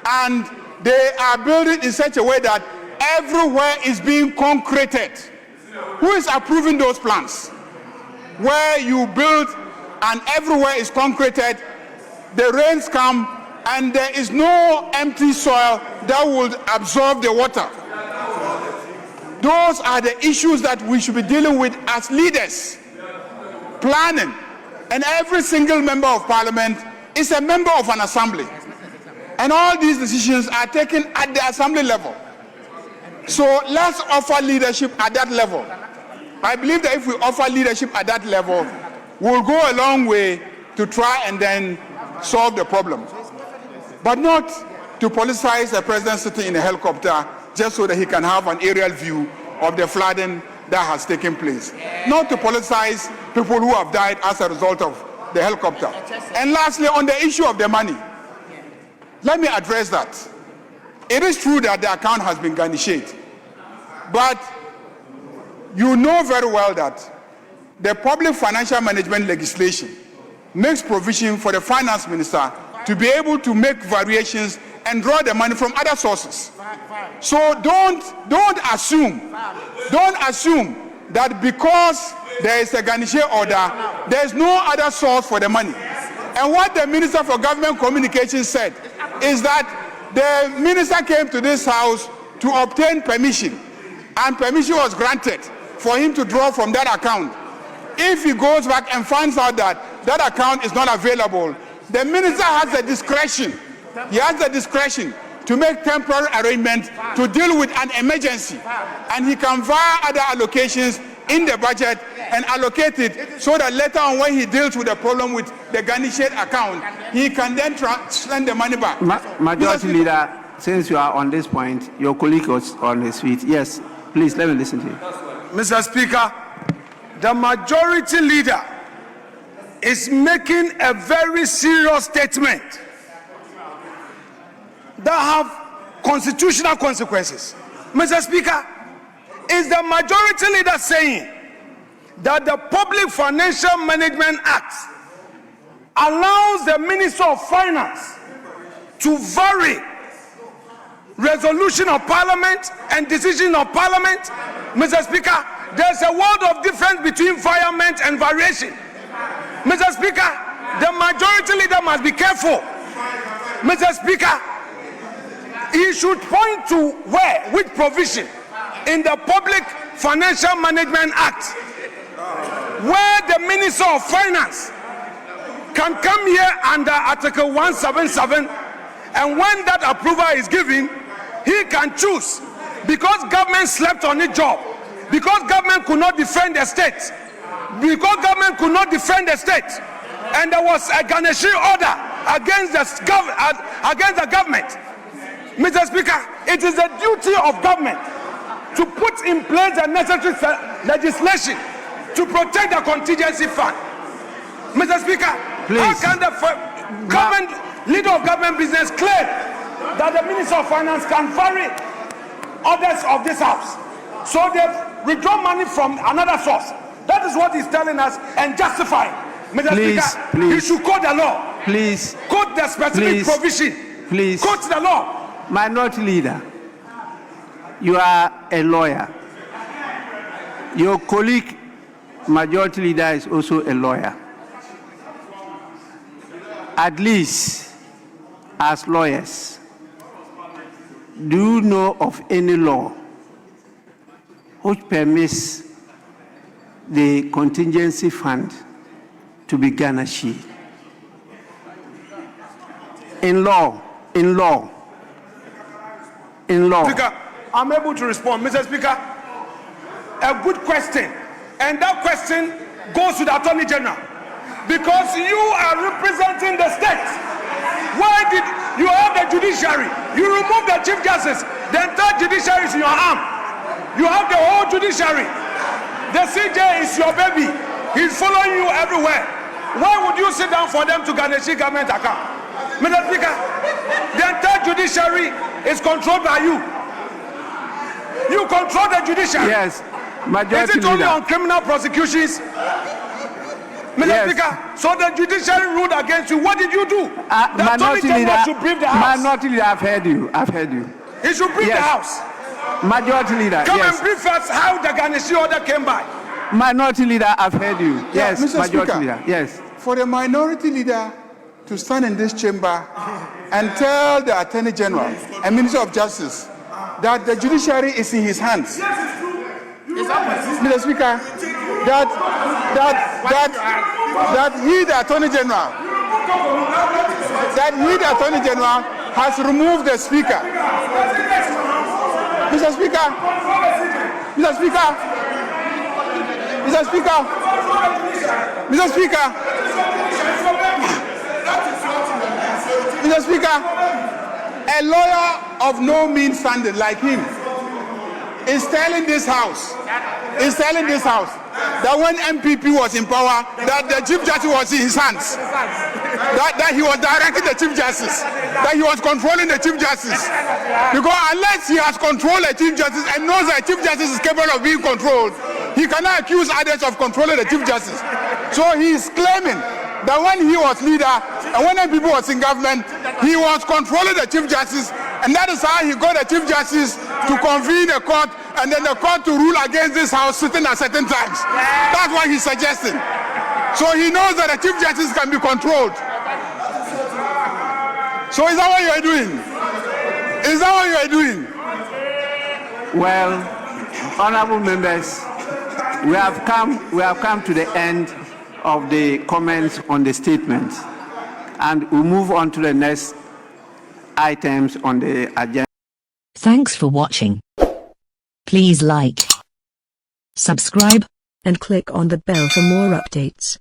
and they are building in such a way that everywhere is being concreted. Who is approving those plans? Where you build and everywhere is concreted, the rains come and there is no empty soil that will absorb the water. Those are the issues that we should be dealing with as leaders. Planning. And every single member of parliament is a member of an assembly. And all these decisions are taken at the assembly level. So let's offer leadership at that level. I believe that if we offer leadership at that level, we'll go a long way to try and then solve the problem. But not to politicize the president sitting in a helicopter just so that he can have an aerial view of the flooding that has taken place. Not to politicize people who have died as a result of the helicopter. And lastly, on the issue of the money, let me address that. It is true that the account has been garnished, but you know very well that the public financial management legislation makes provision for the finance minister to be able to make variations and draw the money from other sources. So don't assume that because there is a garnish order, there is no other source for the money. And what the Minister for Government Communications said is that the minister came to this house to obtain permission, and permission was granted for him to draw from that account. If he goes back and finds out that that account is not available, the minister has the discretion. He has the discretion to make temporary arrangements to deal with an emergency, and he can via other allocations in the budget and allocate it so that later on when he deals with the problem with the garnished account, he can then send the money back. Majority Leader, since you are on this point, your colleague was on his feet. Yes, please let me listen to you. Mr. Speaker, the Majority Leader is making a very serious statement that have constitutional consequences. Mr. Speaker, is the Majority Leader saying that the Public Financial Management Act allows the Minister of Finance to vary resolution of Parliament and decision of Parliament? Mr. Speaker, there's a world of difference between variament and variation. Mr. Speaker, the Majority Leader must be careful. Mr. Speaker, he should point to which provision in the Public Financial Management Act where the Minister of Finance can come here under Article 177, and when that approval is given, he can choose, because government slept on its job, because government could not defend the state, and there was a garnishing order against the government. Mr. Speaker, it is the duty of government to put in place the necessary legislation to protect the contingency fund. Mr. Speaker, please. How can the leader of government business claim that the Minister of Finance can vary orders of this house? So they withdraw money from another source. That is what he's telling us and justifying. Mr. Speaker, he should quote the law. Please. Quote the specific provision. Please. Quote the law. Minority Leader, you are a lawyer. Your colleague, Majority Leader, is also a lawyer. At least, as lawyers, do you know of any law which permits the contingency fund to be garnished? In law. Speaker, I'm able to respond. Mr. Speaker, a good question. And that question goes to the Attorney General. Because you are representing the state. Why did you have the judiciary? You remove the Chief Justice. The entire judiciary is in your arm. You have the whole judiciary. The CJ is your baby. He's following you everywhere. Why would you sit down for them to garnish government account? Mr. Speaker, the entire judiciary is controlled by you. You control the judiciary. Yes, Majority Is it only Leader. on criminal prosecutions? Mr. Yes. Speaker, so the judiciary ruled against you. What did you do? The Attorney Minority General Leader, should brief the House. Minority Leader, I've heard you. I've heard you. He should brief Yes. the House. Majority Leader, Come yes. and brief us how the Garnishi order came by. Minority Leader, I've heard you. Yeah, Yes, Mr. Majority Speaker. Leader, yes. For the minority leader to stand in this chamber and tell the Attorney General and Minister of Justice that the judiciary is in his hands. Mr. Speaker, that he, the Attorney General, has removed the Speaker. Mr. Speaker, Mr. Speaker, Mr. Speaker, Mr. Speaker, Mr. Speaker, a lawyer of no mean standing like him is telling this House that when MPP was in power, that the Chief Justice was in his hands, that he was directing the Chief Justice, that he was controlling the Chief Justice. Because unless he has controlled the Chief Justice and knows that Chief Justice is capable of being controlled, he cannot accuse others of controlling the Chief Justice. So he is claiming that when he was leader and when MPP was in government, he was controlling the Chief Justice, and that is how he got the Chief Justice to convene a court and then the court to rule against this House sitting at certain times. That's what he's suggesting. So he knows that the Chief Justice can be controlled. So is that what you are doing? Is that what you are doing? Well, honorable members, we have come to the end of the comments on the statement, and we move on to the next items on the agenda. Thanks for watching. Please like, subscribe, and click on the bell for more updates.